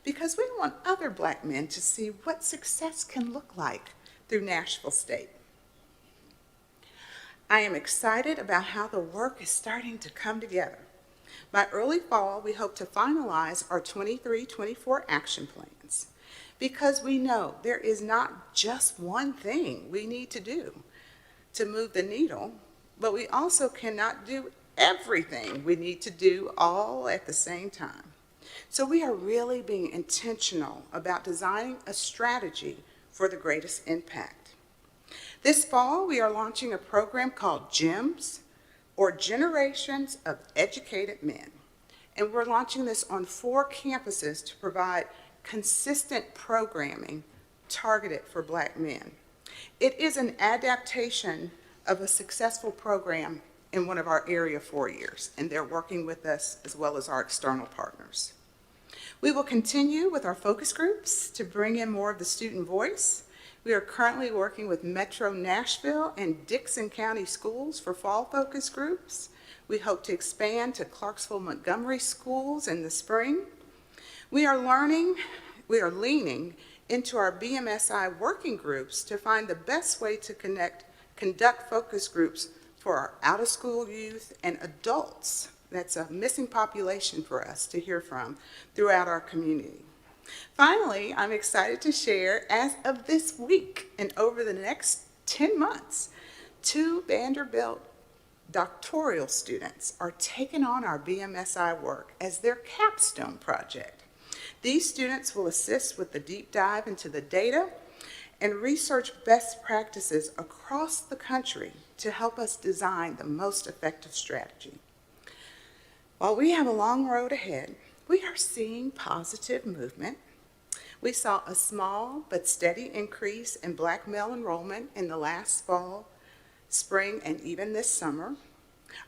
because we want other black men to see what success can look like through Nashville State. I am excited about how the work is starting to come together. By early fall, we hope to finalize our 23-24 action plans, because we know there is not just one thing we need to do to move the needle, but we also cannot do everything we need to do all at the same time. So we are really being intentional about designing a strategy for the greatest impact. This fall, we are launching a program called GEMS, or Generations of Educated Men. And we're launching this on 4 campuses to provide consistent programming targeted for black men. It is an adaptation of a successful program in one of our area 4 years, and they're working with us as well as our external partners. We will continue with our focus groups to bring in more of the student voice. We are currently working with Metro Nashville and Dixon County schools for fall focus groups. We hope to expand to Clarksville Montgomery schools in the spring. We are leaning into our BMSI working groups to find the best way to conduct focus groups for our out-of-school youth and adults. That's a missing population for us to hear from throughout our community. Finally, I'm excited to share, as of this week and over the next 10 months, 2 Vanderbilt doctoral students are taking on our BMSI work as their capstone project. These students will assist with the deep dive into the data and research best practices across the country to help us design the most effective strategy. While we have a long road ahead, we are seeing positive movement. We saw a small but steady increase in black male enrollment in the last fall, spring, and even this summer.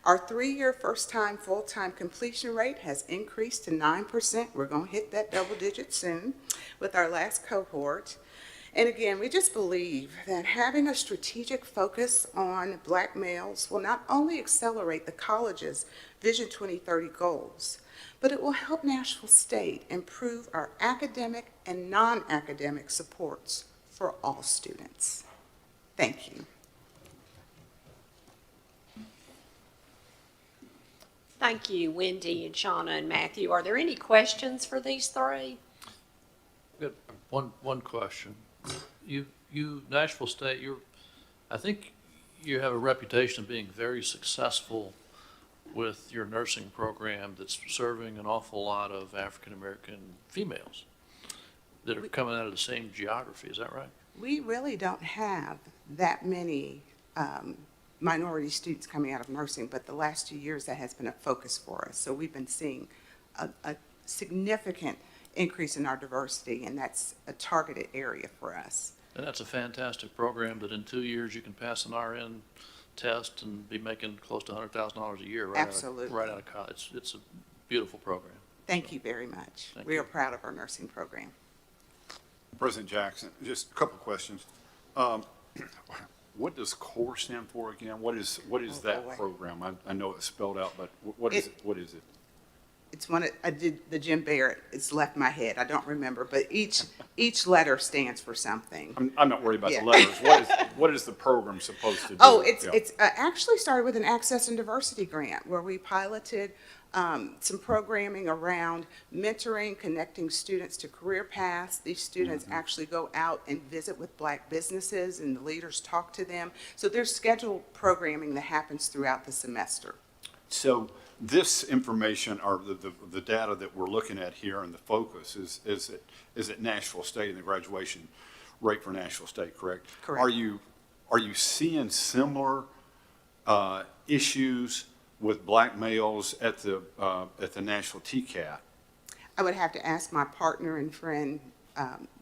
Our 3-year first-time, full-time completion rate has increased to 9%. We're going to hit that double digit soon with our last cohort. And again, we just believe that having a strategic focus on black males will not only accelerate the college's Vision 2030 goals, but it will help Nashville State improve our academic and non-academic supports for all students. Thank you. Thank you, Wendy and Shauna and Matthew. Are there any questions for these 3? Good. One question. Nashville State, I think you have a reputation of being very successful with your nursing program that's serving an awful lot of African-American females that are coming out of the same geography. Is that right? We really don't have that many minority students coming out of nursing, but the last 2 years that has been a focus for us. So we've been seeing a significant increase in our diversity, and that's a targeted area for us. And that's a fantastic program that in 2 years you can pass an RN test and be making close to $100,000 a year Absolutely. Right out of college. It's a beautiful program. Thank you very much. Thank We you. are proud of our nursing program. President Jackson, just a couple of questions. What does CORE stand for again? What is that boy. program? I know it's spelled out, but what is it? What is it? It's I did the Jim Barrett, it's left my head, I don't remember, but each letter stands for something. I'm not worried about Yeah. the letters. What is the program supposed to do? Oh, it's Yeah. actually started with an Access and Diversity grant where we piloted some programming around mentoring, connecting students to career paths. These students actually go out and visit with Black businesses, and the leaders talk to them. So there's scheduled programming that happens throughout the semester. So this information, or the data that we're looking at here and the focus is at Nashville State and the graduation rate for Nashville State, correct? Correct. Are you seeing similar issues with Black males at the Nashville TCAT? I would have to ask my partner and friend,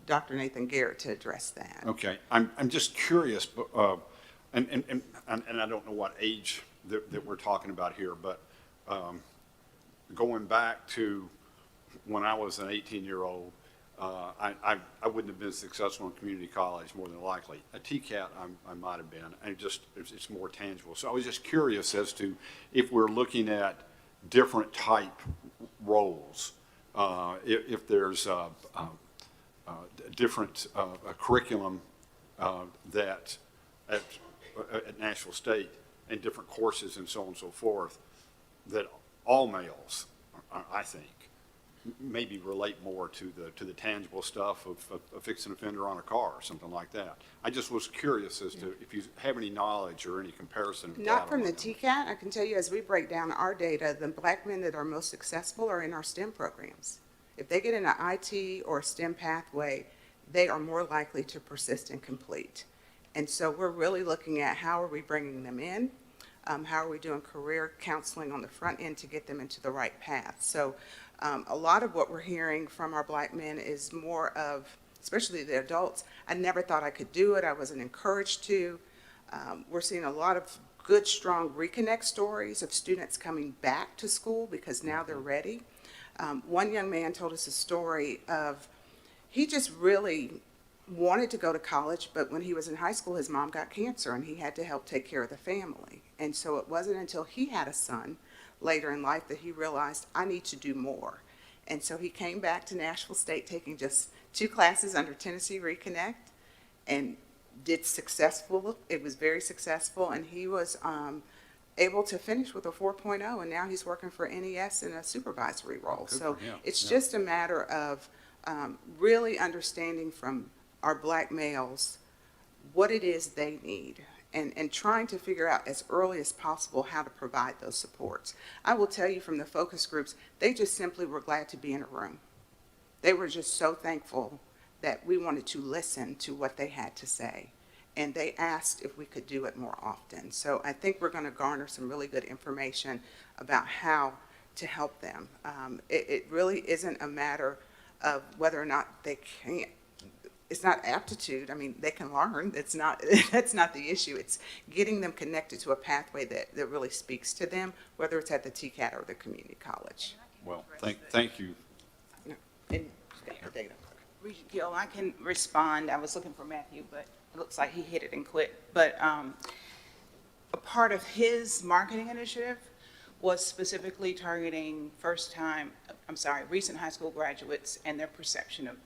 Dr. Nathan Garrett, to address that. Okay, I'm just curious, but, and I don't know what age that we're talking about here, but going back to when I was an 18-year-old, I wouldn't have been successful in community college, more than likely. A TCAT, I might have been, and it's more tangible. So I was just curious as to if we're looking at different type roles, if there's a different curriculum that at Nashville State and different courses and so on and so forth, that all males, I think, maybe relate more to the tangible stuff of fixing an offender on a car or something like that. I just was curious as to if you have any knowledge or any comparison of Not data from on the that. TCAT. I can tell you as we break down our data, the Black men that are most successful are in our STEM programs. If they get in an IT or a STEM pathway, they are more likely to persist and complete. And so we're really looking at how are we bringing them in? How are we doing career counseling on the front end to get them into the right path? So a lot of what we're hearing from our Black men is more of, especially the adults, I never thought I could do it. I wasn't encouraged to. We're seeing a lot of good, strong reconnect stories of students coming back to school because now they're ready. One young man told us a story of, he just really wanted to go to college, but when he was in high school, his mom got cancer and he had to help take care of the family. And so it wasn't until he had a son later in life that he realized, I need to do more. And so he came back to Nashville State taking just 2 classes under Tennessee Reconnect and did successful. It was very successful, and he was able to finish with a 4.0, and now he's working for NES in a supervisory role. Good So for him. it's Yeah. just a matter of really understanding from our Black males what it is they need and trying to figure out as early as possible how to provide those supports. I will tell you from the focus groups, they just simply were glad to be in a room. They were just so thankful that we wanted to listen to what they had to say. And they asked if we could do it more often. So I think we're going to garner some really good information about how to help them. It really isn't a matter of whether or not they can't. It's not aptitude. I mean, they can learn. That's not the issue. It's getting them connected to a pathway that really speaks to them, whether it's at the TCAT or the community college. Well, thank you. And Regent Gill, I can respond. I was looking for Matthew, but it looks like he hit it and quit. But a part of his marketing initiative was specifically targeting recent high school graduates and their perception of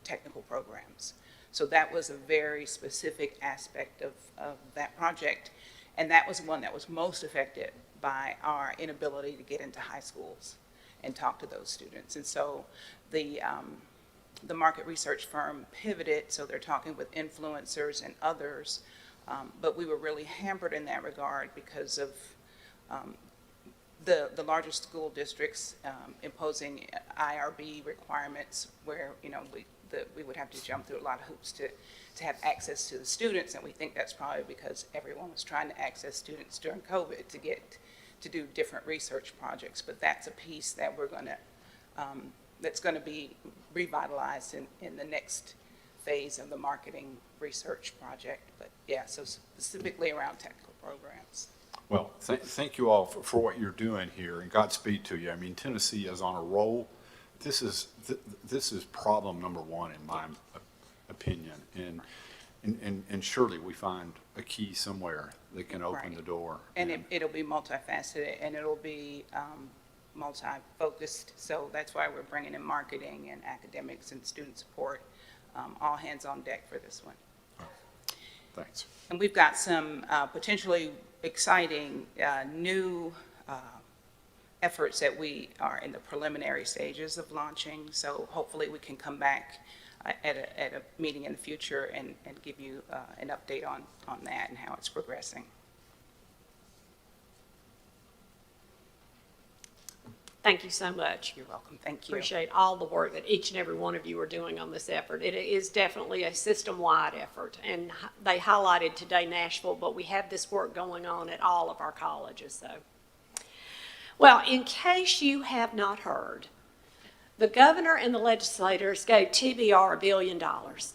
technical programs. So that was a very specific aspect of that project. And that was one that was most affected by our inability to get into high schools and talk to those students. And so the the market research firm pivoted, so they're talking with influencers and others. But we were really hampered in that regard because of the larger school districts imposing IRB requirements where, you know, we would have to jump through a lot of hoops to have access to the students, and we think that's probably because everyone was trying to access students during COVID to do different research projects. But that's a piece that we're going to, that's going to be revitalized in the next phase of the marketing research project. But yeah, so specifically around technical programs. Well, thank you all for what you're doing here, and Godspeed to you. I mean, Tennessee is on a roll. This is problem number one in my opinion, and surely we find a key somewhere that can open the door. And it'll be multifaceted, and it'll be multi-focused. So that's why we're bringing in marketing and academics and student support, all hands on deck for this one. Thanks. And we've got some potentially exciting new efforts that we are in the preliminary stages of launching. So hopefully we can come back at a meeting in the future and give you an update on that and how it's progressing. Thank you so much. You're welcome. Thank you. Appreciate all the work that each and every one of you are doing on this effort. It is definitely a system-wide effort, and they highlighted today Nashville, but we have this work going on at all of our colleges. So, well, in case you have not heard, the governor and the legislators gave TBR $1 billion.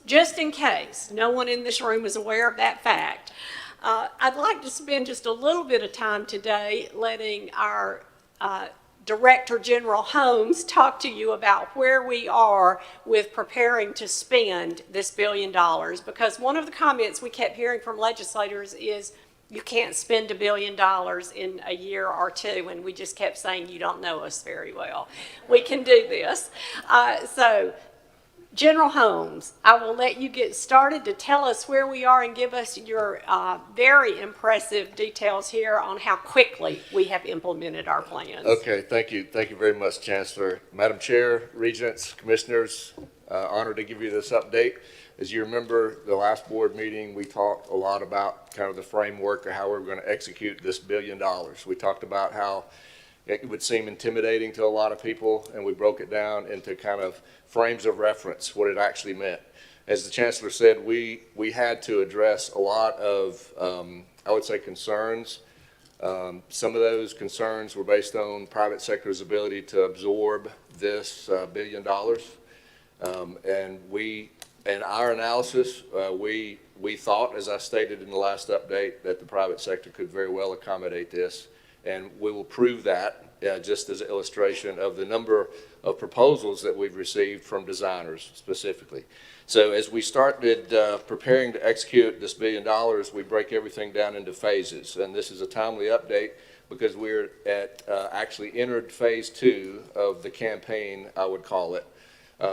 Just in case no one in this room is aware of that fact, I'd like to spend just a little bit of time today letting our Director General Holmes talk to you about where we are with preparing to spend this $1 billion, because one of the comments we kept hearing from legislators is you can't spend $1 billion in a year or two, and we just kept saying you don't know us very well. We can do this. So General Holmes, I will let you get started to tell us where we are and give us your very impressive details here on how quickly we have implemented our plans. Okay, thank you. Thank you very much, Chancellor. Madam Chair, Regents, Commissioners, honored to give you this update. As you remember, the last board meeting, we talked a lot about kind of the framework of how we're going to execute this $1 billion. We talked about how it would seem intimidating to a lot of people, and we broke it down into kind of frames of reference, what it actually meant. As the Chancellor said, we had to address a lot of, I would say, concerns. Some of those concerns were based on private sector's ability to absorb this $1 billion. And in our analysis, we thought, as I stated in the last update, that the private sector could very well accommodate this. And we will prove that just as an illustration of the number of proposals that we've received from designers specifically. So as we started preparing to execute this $1 billion, we break everything down into phases. And this is a timely update because we're at actually entered phase 2 of the campaign, I would call it.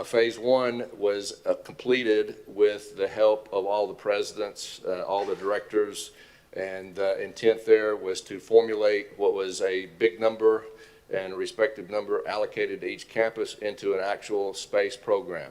Phase 1 was completed with the help of all the presidents, all the directors, and the intent there was to formulate what was a big number and a respective number allocated to each campus into an actual space program.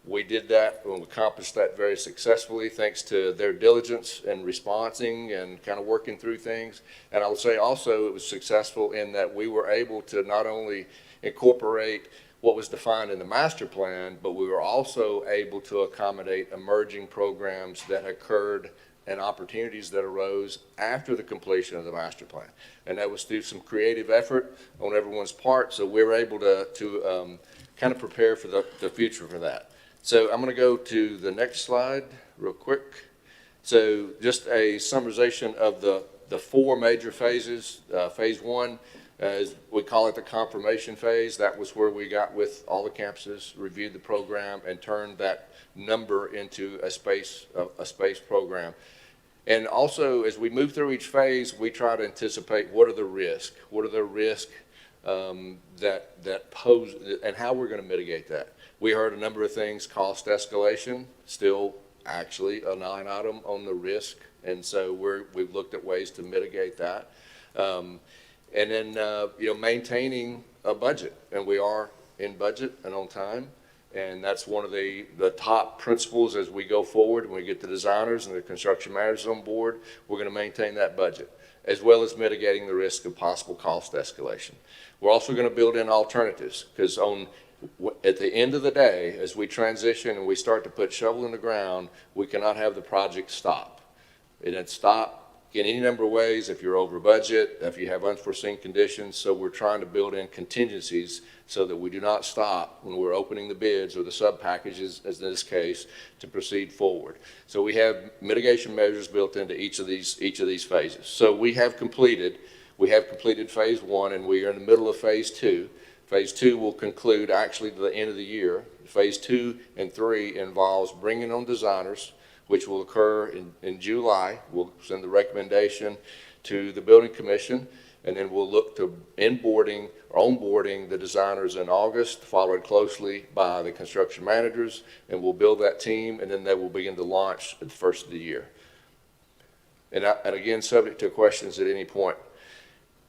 We did that and accomplished that very successfully thanks to their diligence and responding and kind of working through things. And I would say also it was successful in that we were able to not only incorporate what was defined in the master plan, but we were also able to accommodate emerging programs that occurred and opportunities that arose after the completion of the master plan. And that was through some creative effort on everyone's part, so we were able to kind of prepare for the future for that. So I'm going to go to the next slide real quick. So just a summarization of the 4 major phases. Phase 1, as we call it, the confirmation phase. That was where we got with all the campuses, reviewed the program, and turned that number into a space program. And also, as we move through each phase, we try to anticipate what are the risks, that pose, and how we're going to mitigate that. We heard a number of things: cost escalation, still actually a line item on the risk, and so we've looked at ways to mitigate that. And then maintaining a budget, and we are in budget and on time. And that's one of the top principles as we go forward. When we get the designers and the construction managers on board, we're going to maintain that budget, as well as mitigating the risk of possible cost escalation. We're also going to build in alternatives, because at the end of the day, as we transition and we start to put shovel in the ground, we cannot have the project stop. It stop in any number of ways if you're over budget, if you have unforeseen conditions. So we're trying to build in contingencies so that we do not stop when we're opening the bids or the sub-packages, as in this case, to proceed forward. So we have mitigation measures built into each of these phases. So we have completed phase one, and we are in the middle of phase two. Phase two will conclude actually to the end of the year. Phase 2 and 3 involves bringing on designers, which will occur in July. We'll send the recommendation to the building commission, and then we'll look to onboarding the designers in August, followed closely by the construction managers, and we'll build that team, and then they will begin to launch at the first of the year. And again, subject to questions at any point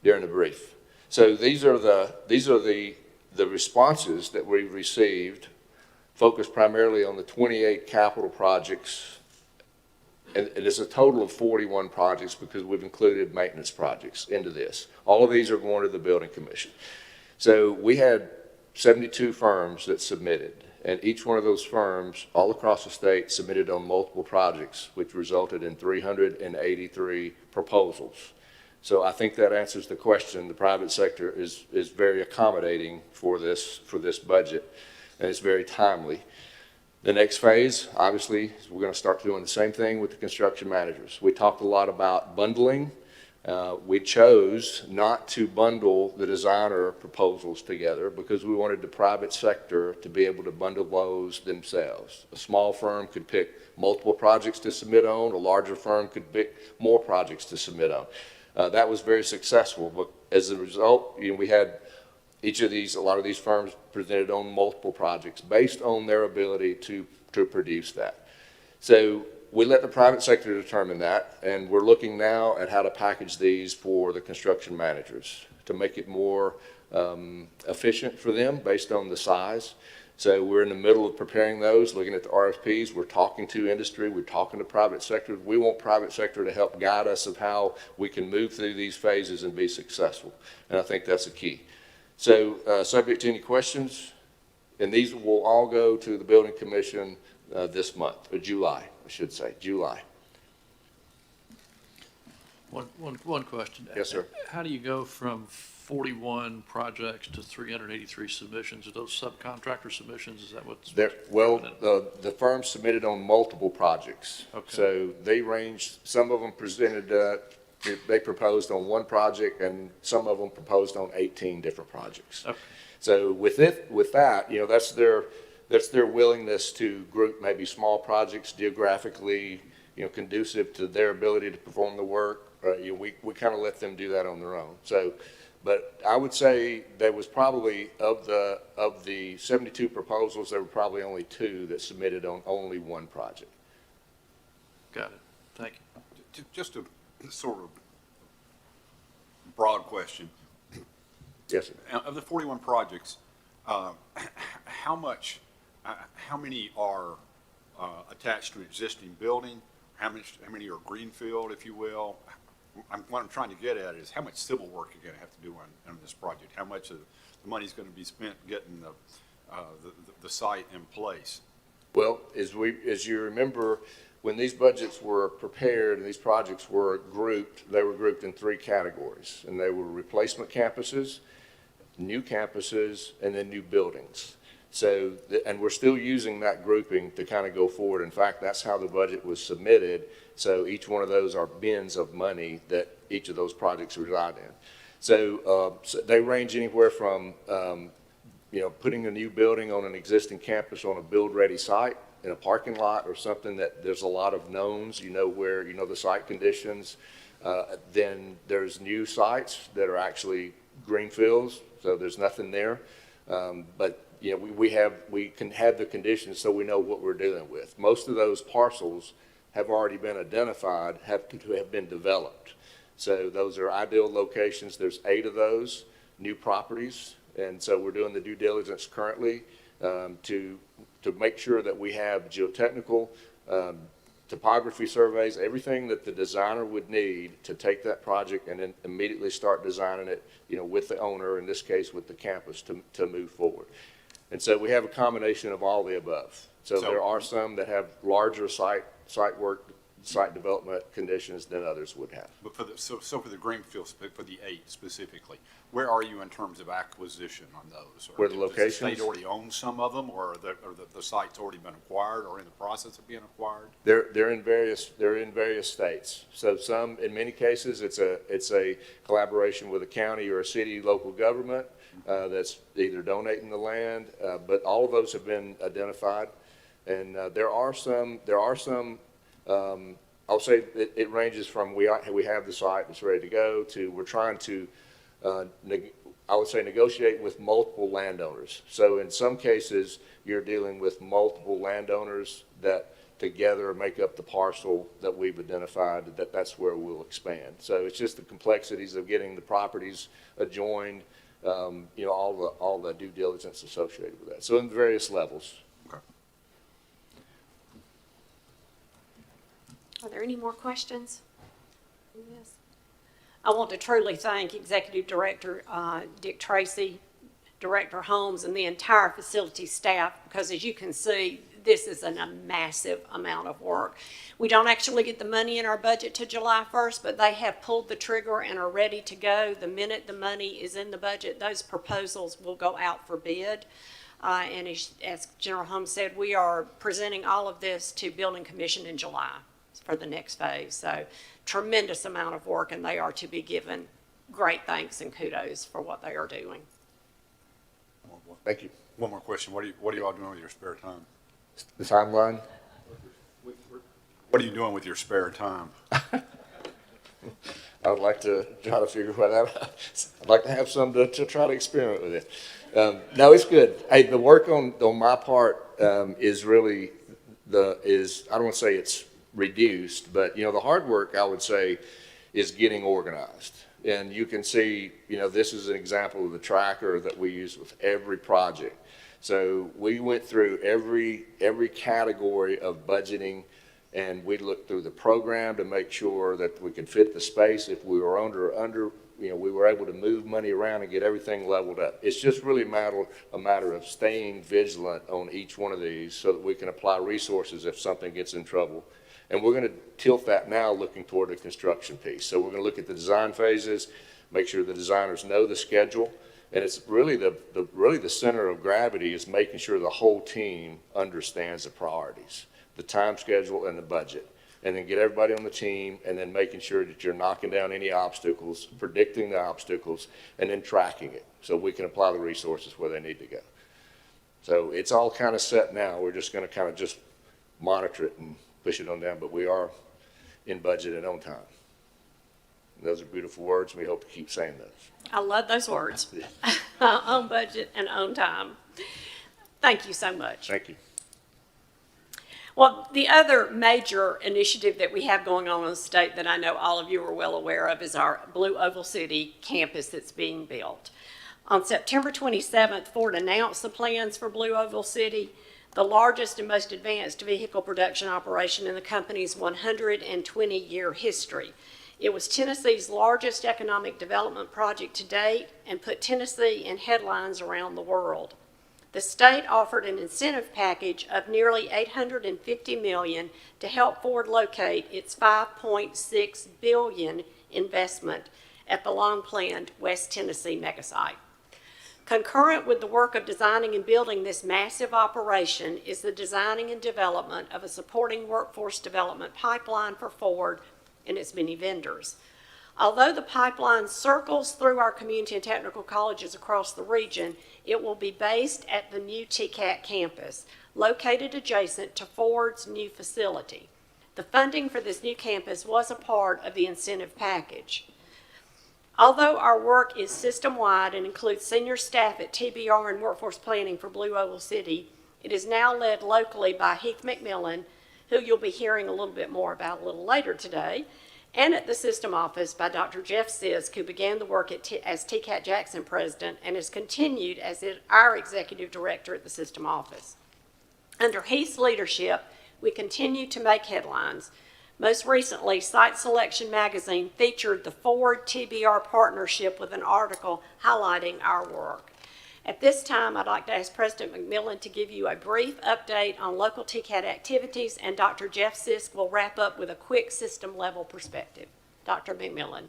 during the brief. So these are the responses that we've received, focused primarily on the 28 capital projects. And it's a total of 41 projects because we've included maintenance projects into this. All of these are going to the building commission. So we had 72 firms that submitted, and each one of those firms all across the state submitted on multiple projects, which resulted in 383 proposals. So I think that answers the question. The private sector is very accommodating for this budget, and it's very timely. The next phase, obviously, is we're going to start doing the same thing with the construction managers. We talked a lot about bundling. We chose not to bundle the designer proposals together because we wanted the private sector to be able to bundle those themselves. A small firm could pick multiple projects to submit on. A larger firm could pick more projects to submit on. That was very successful, but as a result, we had a lot of these firms presented on multiple projects based on their ability to produce that. So we let the private sector determine that, and we're looking now at how to package these for the construction managers to make it more efficient for them based on the size. So we're in the middle of preparing those, looking at the RFPs. We're talking to industry. We're talking to private sector. We want private sector to help guide us of how we can move through these phases and be successful. And I think that's the key. So subject to any questions, and these will all go to the building commission this month, or July, I should say, July. One question. Yes, sir. How do you go from 41 projects to 383 submissions? Are those subcontractor submissions? Is that what's? Well, the firm submitted on multiple projects. Okay. So they ranged, some of them presented, they proposed on one project, and some of them proposed on 18 different projects. Okay. So with that, that's their willingness to group maybe small projects geographically, conducive to their ability to perform the work. We kind of let them do that on their own. So, but I would say there was probably of the 72 proposals, there were probably only 2 that submitted on only one project. Got it. Thank you. Just a sort of broad question. Yes, sir. Of the 41 projects, how many are attached to existing building? How many are greenfield, if you will? What I'm trying to get at is how much civil work you're going to have to do on this project. How much of the money is going to be spent getting the site in place? Well, as you remember, when these budgets were prepared and these projects were grouped, they were grouped in 3 categories, and they were replacement campuses, new campuses, and then new buildings. So, and we're still using that grouping to kind of go forward. In fact, that's how the budget was submitted. So each one of those are bins of money that each of those projects reside in. So, they range anywhere from, putting a new building on an existing campus on a build-ready site in a parking lot or something that there's a lot of knowns, where, the site conditions. Then there's new sites that are actually greenfields, so there's nothing there. But we can have the conditions so we know what we're dealing with. Most of those parcels have already been identified, have been developed. So those are ideal locations. There's 8 of those new properties, and so we're doing the due diligence currently. to make sure that we have geotechnical, topography surveys, everything that the designer would need to take that project and then immediately start designing it, with the owner, in this case with the campus, to move forward. And so we have a combination of all the above. So there are some that have larger site development conditions than others would have. But for the greenfield, for the 8 specifically, where are you in terms of acquisition on those? Where the locations? Does the state already own some of them, or the site's already been acquired or in the process of being acquired? They're in various states. So some, in many cases, it's a collaboration with a county or a city local government that's either donating the land, but all of those have been identified. And there are some. I'll say it ranges from we have the site that's ready to go to we're trying to, I would say, negotiate with multiple landowners. So in some cases, you're dealing with multiple landowners that together make up the parcel that we've identified, that's where we'll expand. So it's just the complexities of getting the properties adjoined, all the due diligence associated with that. So in various levels. Are there any more questions? Yes. I want to truly thank Executive Director Dick Tracy, Director Holmes, and the entire facility staff, because as you can see, this is a massive amount of work. We don't actually get the money in our budget to July 1st, but they have pulled the trigger and are ready to go. The minute the money is in the budget, those proposals will go out for bid. And as General Holmes said, we are presenting all of this to Building Commission in July for the next phase. So tremendous amount of work, and they are to be given great thanks and kudos for what they are doing. Thank you. One more question. What are you all doing with your spare time? The timeline? What are you doing with your spare time? I would like to try to figure that out. I'd like to have some to try to experiment with it. No, it's good. Hey, the work on my part is really I don't want to say it's reduced, but the hard work, I would say, is getting organized. And you can see, this is an example of the tracker that we use with every project. So we went through every category of budgeting, and we looked through the program to make sure that we could fit the space. If we were under, we were able to move money around and get everything leveled up. It's just really a matter of staying vigilant on each one of these so that we can apply resources if something gets in trouble. And we're going to tilt that now looking toward the construction piece. So we're going to look at the design phases, make sure the designers know the schedule. And it's really the center of gravity is making sure the whole team understands the priorities, the time schedule and the budget. And then get everybody on the team and then making sure that you're knocking down any obstacles, predicting the obstacles, and then tracking it so we can apply the resources where they need to go. So it's all kind of set now. We're just going to kind of just monitor it and push it on down, but we are in budget and on time. And those are beautiful words, and we hope to keep saying those. I love those words. On budget and on time. Thank you so much. Thank you. Well, the other major initiative that we have going on in the state that I know all of you are well aware of is our Blue Oval City campus that's being built. On September 27th, Ford announced the plans for Blue Oval City, the largest and most advanced vehicle production operation in the company's 120-year history. It was Tennessee's largest economic development project to date and put Tennessee in headlines around the world. The state offered an incentive package of nearly $850 million to help Ford locate its $5.6 billion investment at the long-planned West Tennessee megasite. Concurrent with the work of designing and building this massive operation is the designing and development of a supporting workforce development pipeline for Ford and its many vendors. Although the pipeline circles through our community and technical colleges across the region, it will be based at the new TCAT campus, located adjacent to Ford's new facility. The funding for this new campus was a part of the incentive package. Although our work is system-wide and includes senior staff at TBR and workforce planning for Blue Oval City, it is now led locally by Heath McMillan, who you'll be hearing a little bit more about a little later today, and at the system office by Dr. Jeff Sisk, who began the work as TCAT Jackson president and has continued as our executive director at the system office. Under Heath's leadership, we continue to make headlines. Most recently, Site Selection magazine featured the Ford TBR partnership with an article highlighting our work. At this time, I'd like to ask President McMillan to give you a brief update on local TCAT activities, and Dr. Jeff Sisk will wrap up with a quick system-level perspective. Dr. McMillan.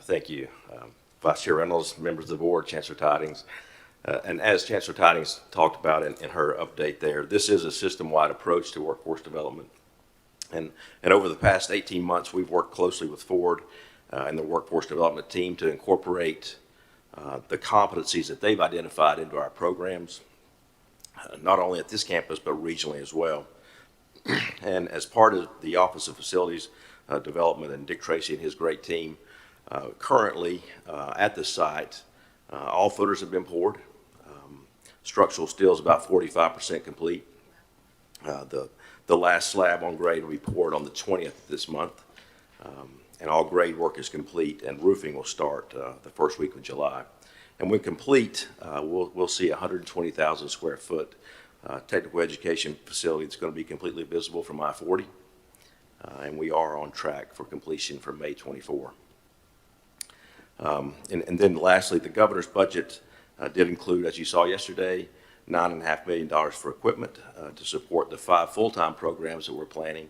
Thank you. Vice Chair Reynolds, members of the board, Chancellor Tidings. And as Chancellor Tidings talked about in her update there, this is a system-wide approach to workforce development. And over the past 18 months, we've worked closely with Ford and the workforce development team to incorporate the competencies that they've identified into our programs, not only at this campus, but regionally as well. And as part of the Office of Facilities Development and Dick Tracy and his great team, currently at the site, all footers have been poured. Structural steel is about 45% complete. The last slab on grade will be poured on the 20th of this month. And all grade work is complete, and roofing will start the first week of July. And when complete, we'll see a 120,000 square foot technical education facility that's going to be completely visible from I-40. And we are on track for completion for May 24. And then lastly, the governor's budget did include, as you saw yesterday, $9.5 million for equipment to support the 5 full-time programs that we're planning,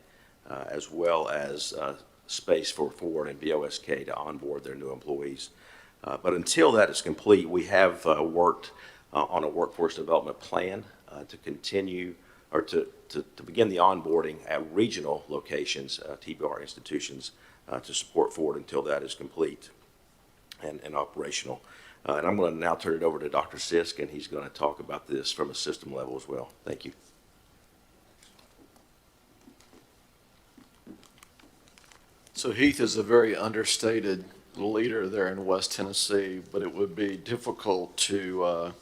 as well as space for Ford and BOSK to onboard their new employees. But until that is complete, we have worked on a workforce development plan to continue or to begin the onboarding at regional locations, TBR institutions, to support Ford until that is complete and operational. And I'm going to now turn it over to Dr. Sisk, and he's going to talk about this from a system level as well. Thank you. So Heath is a very understated leader there in West Tennessee, but it would be difficult to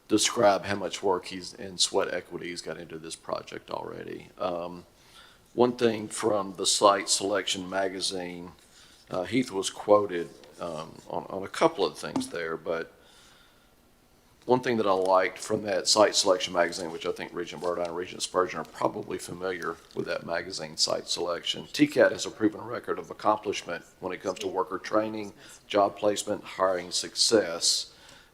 describe how much work and sweat equity he's got into this project already. One thing from the Site Selection magazine, Heath was quoted on a couple of things there, but one thing that I liked from that Site Selection magazine, which I think Regent Burdine and Regent Spurgeon are probably familiar with that magazine, Site Selection. TCAT has a proven record of accomplishment when it comes to worker training, job placement, hiring success.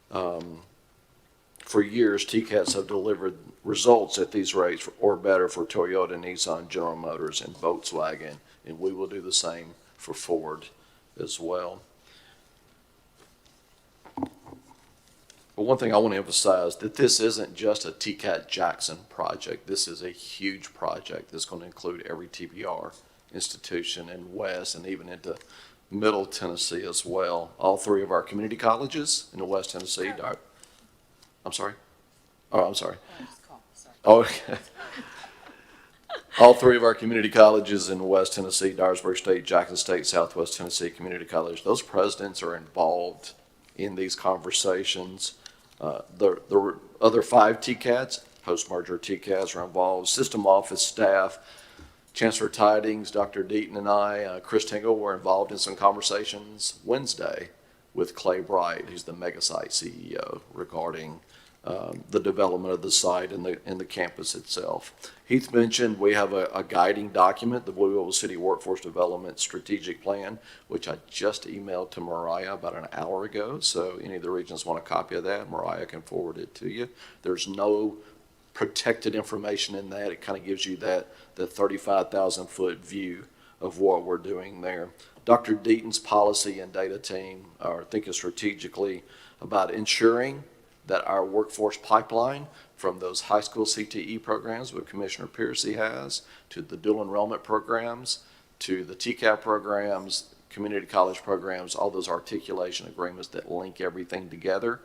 For years, TCATs have delivered results at these rates or better for Toyota, Nissan, General Motors, and Volkswagen, and we will do the same for Ford as well. But one thing I want to emphasize, that this isn't just a TCAT Jackson project. This is a huge project that's going to include every TBR institution in West and even into Middle Tennessee as well. All 3 of our community colleges in the West Tennessee. I'm sorry? Oh, I'm sorry. Oh, okay. All 3 of our community colleges in West Tennessee, Dyersburg State, Jackson State, Southwest Tennessee Community College, those presidents are involved in these conversations. The other 5 TCATs, post-merger TCATs, are involved. System office staff, Chancellor Tidings, Dr. Deaton, and I, Chris Tingle, were involved in some conversations Wednesday with Clay Bright, who's the Megasite CEO, regarding the development of the site and the campus itself. Heath mentioned we have a guiding document, the Louisville City Workforce Development Strategic Plan, which I just emailed to Mariah about an hour ago. So any of the regions want a copy of that, Mariah can forward it to you. There's no protected information in that. It kind of gives you the 35,000 foot view of what we're doing there. Dr. Deaton's policy and data team are thinking strategically about ensuring that our workforce pipeline, from those high school CTE programs that Commissioner Piercy has, to the dual enrollment programs, to the TCAP programs, community college programs, all those articulation agreements that link everything together,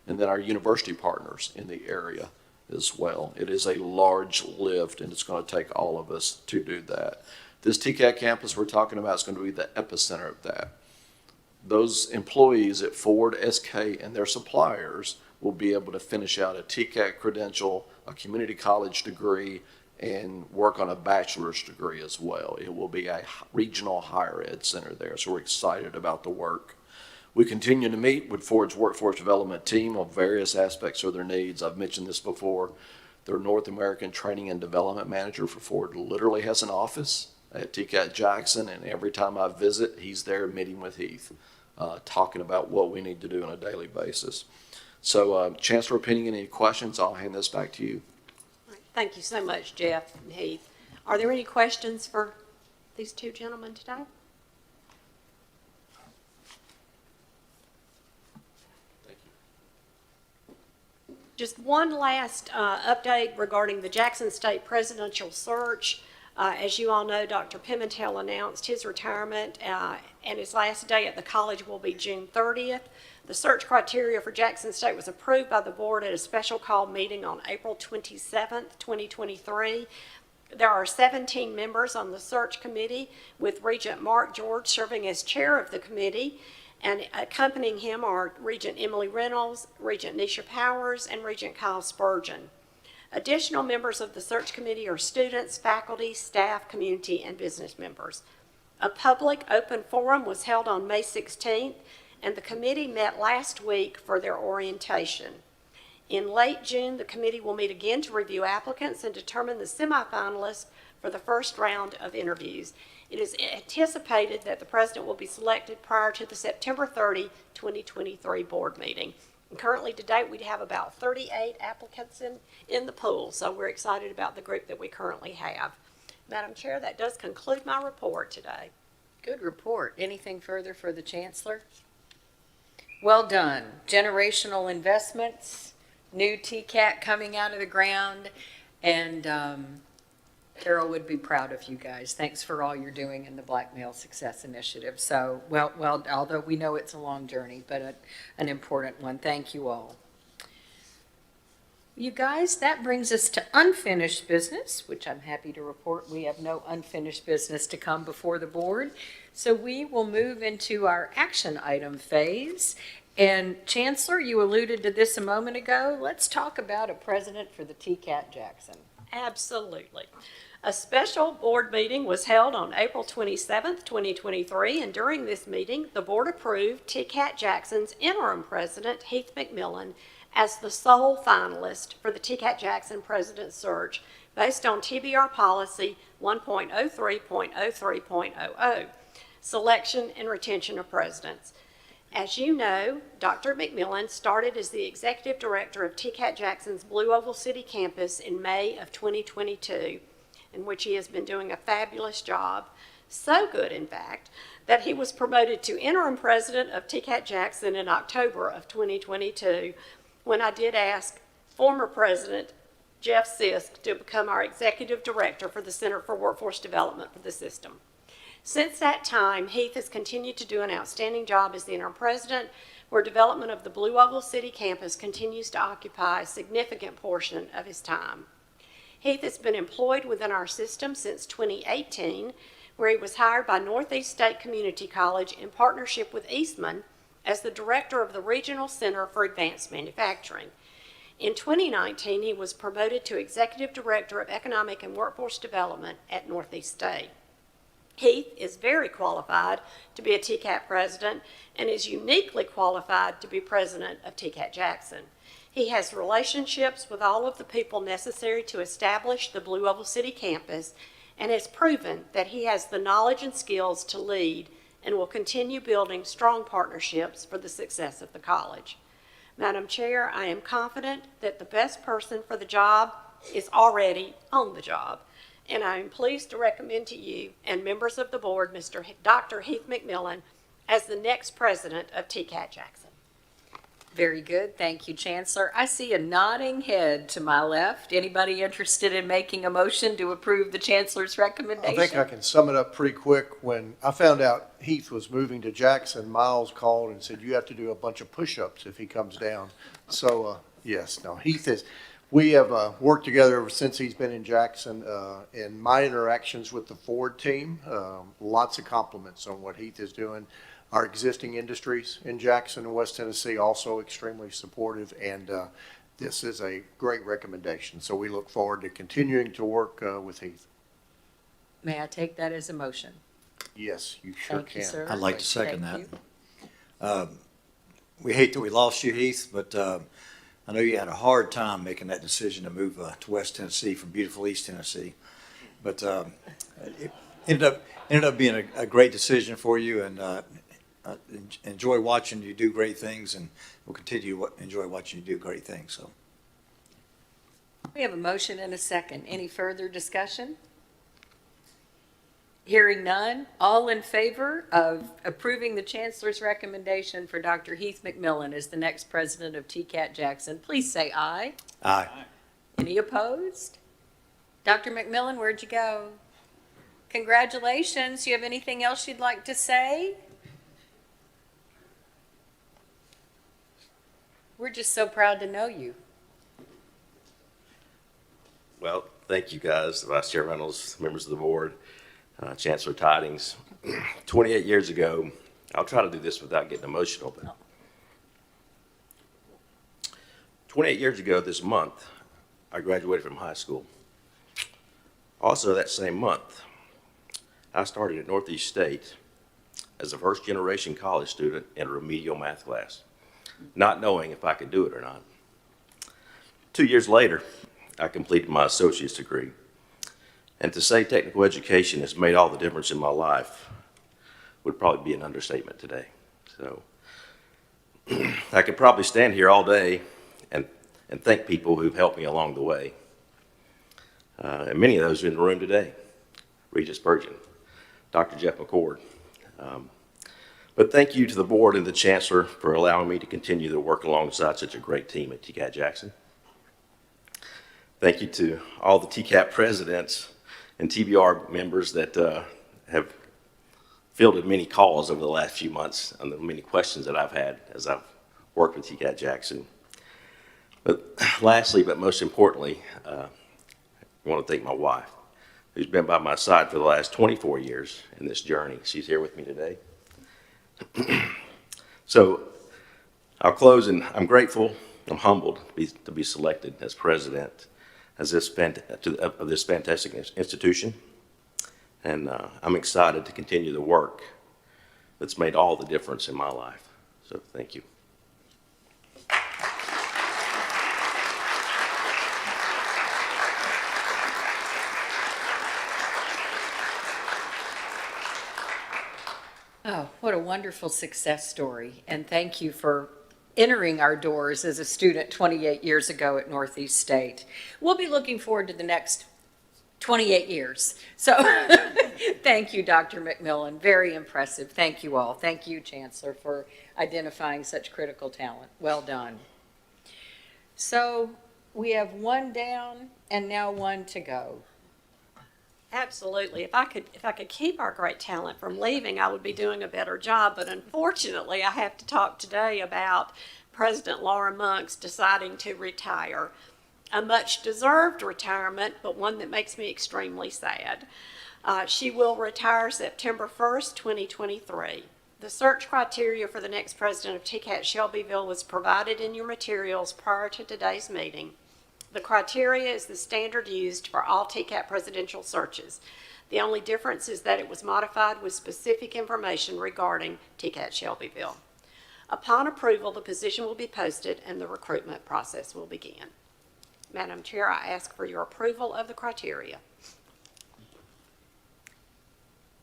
and then our university partners in the area as well. It is a large lift, and it's going to take all of us to do that. This TCAT campus we're talking about is going to be the epicenter of that. Those employees at Ford, SK, and their suppliers will be able to finish out a TCAT credential, a community college degree, and work on a bachelor's degree as well. It will be a regional higher ed center there, so we're excited about the work. We continue to meet with Ford's workforce development team on various aspects of their needs. I've mentioned this before. Their North American Training and Development Manager for Ford literally has an office at TCAT Jackson, and every time I visit, he's there meeting with Heath, talking about what we need to do on a daily basis. So, Chancellor Penning, any questions? I'll hand this back to you. Thank you so much, Jeff and Heath. Are there any questions for these two gentlemen today? Just one last update regarding the Jackson State presidential search. As you all know, Dr. Pimentel announced his retirement, and his last day at the college will be June 30th. The search criteria for Jackson State was approved by the board at a special call meeting on April 27th, 2023. There are 17 members on the search committee, with Regent Mark George serving as chair of the committee. And accompanying him are Regent Emily Reynolds, Regent Nisha Powers, and Regent Kyle Spurgeon. Additional members of the search committee are students, faculty, staff, community, and business members. A public open forum was held on May 16th, and the committee met last week for their orientation. In late June, the committee will meet again to review applicants and determine the semifinalists for the first round of interviews. It is anticipated that the president will be selected prior to the September 30, 2023 board meeting. And currently to date, we have about 38 applicants in the pool, so we're excited about the group that we currently have. Madam Chair, that does conclude my report today. Good report. Anything further for the Chancellor? Well done. Generational investments, new TCAT coming out of the ground, and Carol would be proud of you guys. Thanks for all you're doing in the Black Male Success Initiative. So, well, although we know it's a long journey, but an important one. Thank you all. You guys, that brings us to unfinished business, which I'm happy to report we have no unfinished business to come before the board. So we will move into our action item phase. And Chancellor, you alluded to this a moment ago. Let's talk about a president for the TCAT Jackson. Absolutely. A special board meeting was held on April 27th, 2023, and during this meeting, the board approved TCAT Jackson's interim president, Heath McMillan, as the sole finalist for the TCAT Jackson president search based on TBR policy 1.03.03.00, selection and retention of presidents. As you know, Dr. McMillan started as the executive director of TCAT Jackson's Blue Oval City campus in May of 2022, in which he has been doing a fabulous job. So good, in fact, that he was promoted to interim president of TCAT Jackson in October of 2022, when I did ask former president Jeff Sisk to become our executive director for the Center for Workforce Development for the system. Since that time, Heath has continued to do an outstanding job as the interim president, where development of the Blue Oval City campus continues to occupy a significant portion of his time. Heath has been employed within our system since 2018, where he was hired by Northeast State Community College in partnership with Eastman as the director of the Regional Center for Advanced Manufacturing. In 2019, he was promoted to Executive Director of Economic and Workforce Development at Northeast State. Heath is very qualified to be a TCAT president and is uniquely qualified to be president of TCAT Jackson. He has relationships with all of the people necessary to establish the Blue Oval City campus and has proven that he has the knowledge and skills to lead and will continue building strong partnerships for the success of the college. Madam Chair, I am confident that the best person for the job is already on the job, and I am pleased to recommend to you and members of the board Dr. Heath McMillan as the next president of TCAT Jackson. Very good. Thank you, Chancellor. I see a nodding head to my left. Anybody interested in making a motion to approve the Chancellor's recommendation? I think I can sum it up pretty quick. When I found out Heath was moving to Jackson, Miles called and said, you have to do a bunch of push-ups if he comes down. So, yes, no, Heath is, we have worked together ever since he's been in Jackson. In my interactions with the Ford team, lots of compliments on what Heath is doing. Our existing industries in Jackson and West Tennessee also extremely supportive, and this is a great recommendation. So we look forward to continuing to work with Heath. May I take that as a motion? Yes, you sure Thank you, can. sir. I'd like to second Thank that. you. We hate that we lost you, Heath, but I know you had a hard time making that decision to move to West Tennessee from beautiful East Tennessee. But it ended up being a great decision for you, and enjoy watching you do great things, and we'll continue to enjoy watching you do great things. So, We have a motion and a second. Any further discussion? Hearing none, all in favor of approving the Chancellor's recommendation for Dr. Heath McMillan as the next president of TCAT Jackson, please say aye. aye. Any opposed? Dr. McMillan, where'd you go? Congratulations. Do you have anything else you'd like to say? We're just so proud to know you. Well, thank you guys, Vice Chair Reynolds, members of the board, Chancellor Tidings. 28 years ago, I'll try to do this without getting emotional, but 28 years ago this month, I graduated from high school. Also that same month, I started at Northeast State as a first-generation college student in a remedial math class, not knowing if I could do it or not. 2 years later, I completed my associate's degree. And to say technical education has made all the difference in my life would probably be an understatement today. So I could probably stand here all day and thank people who've helped me along the way. And many of those are in the room today. Regent Spurgeon, Dr. Jeff McCord. But thank you to the board and the Chancellor for allowing me to continue to work alongside such a great team at TCAT Jackson. Thank you to all the TCAT presidents and TBR members that have fielded many calls over the last few months and the many questions that I've had as I've worked with TCAT Jackson. But lastly, but most importantly, I want to thank my wife, who's been by my side for the last 24 years in this journey. She's here with me today. So I'll close, and I'm grateful, I'm humbled to be selected as president of this fantastic institution. And I'm excited to continue the work that's made all the difference in my life. So thank you. Oh, what a wonderful success story. And thank you for entering our doors as a student 28 years ago at Northeast State. We'll be looking forward to the next 28 years. So thank you, Dr. McMillan. Very impressive. Thank you all. Thank you, Chancellor, for identifying such critical talent. Well done. So we have one down and now one to go. Absolutely. If I could keep our great talent from leaving, I would be doing a better job. But unfortunately, I have to talk today about President Laura Monk's deciding to retire. A much-deserved retirement, but one that makes me extremely sad. She will retire September 1st, 2023. The search criteria for the next president of TCAT Shelbyville was provided in your materials prior to today's meeting. The criteria is the standard used for all TCAT presidential searches. The only difference is that it was modified with specific information regarding TCAT Shelbyville. Upon approval, the position will be posted and the recruitment process will begin. Madam Chair, I ask for your approval of the criteria.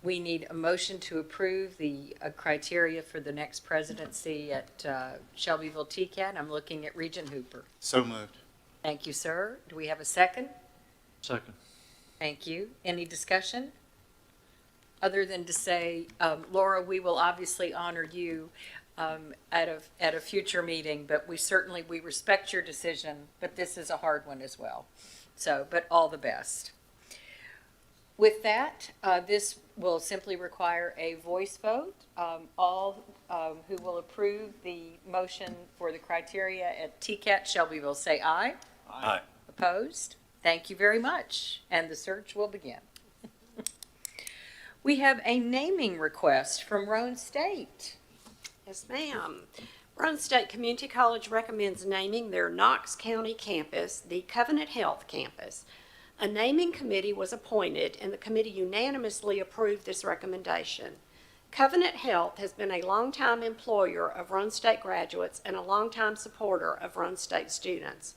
We need a motion to approve the criteria for the next presidency at Shelbyville TCAT. I'm looking at Regent Hooper. So moved. Thank you, sir. Do we have a second? Second. Thank you. Any discussion? Other than to say, Laura, we will obviously honor you at a future meeting, but we respect your decision, but this is a hard one as well. So, but all the best. With that, this will simply require a voice vote. All who will approve the motion for the criteria at TCAT Shelbyville say aye. Aye. Opposed? Thank you very much. And the search will begin. We have a naming request from Roane State. Yes, ma'am. Roane State Community College recommends naming their Knox County campus the Covenant Health Campus. A naming committee was appointed, and the committee unanimously approved this recommendation. Covenant Health has been a longtime employer of Roane State graduates and a longtime supporter of Roane State students.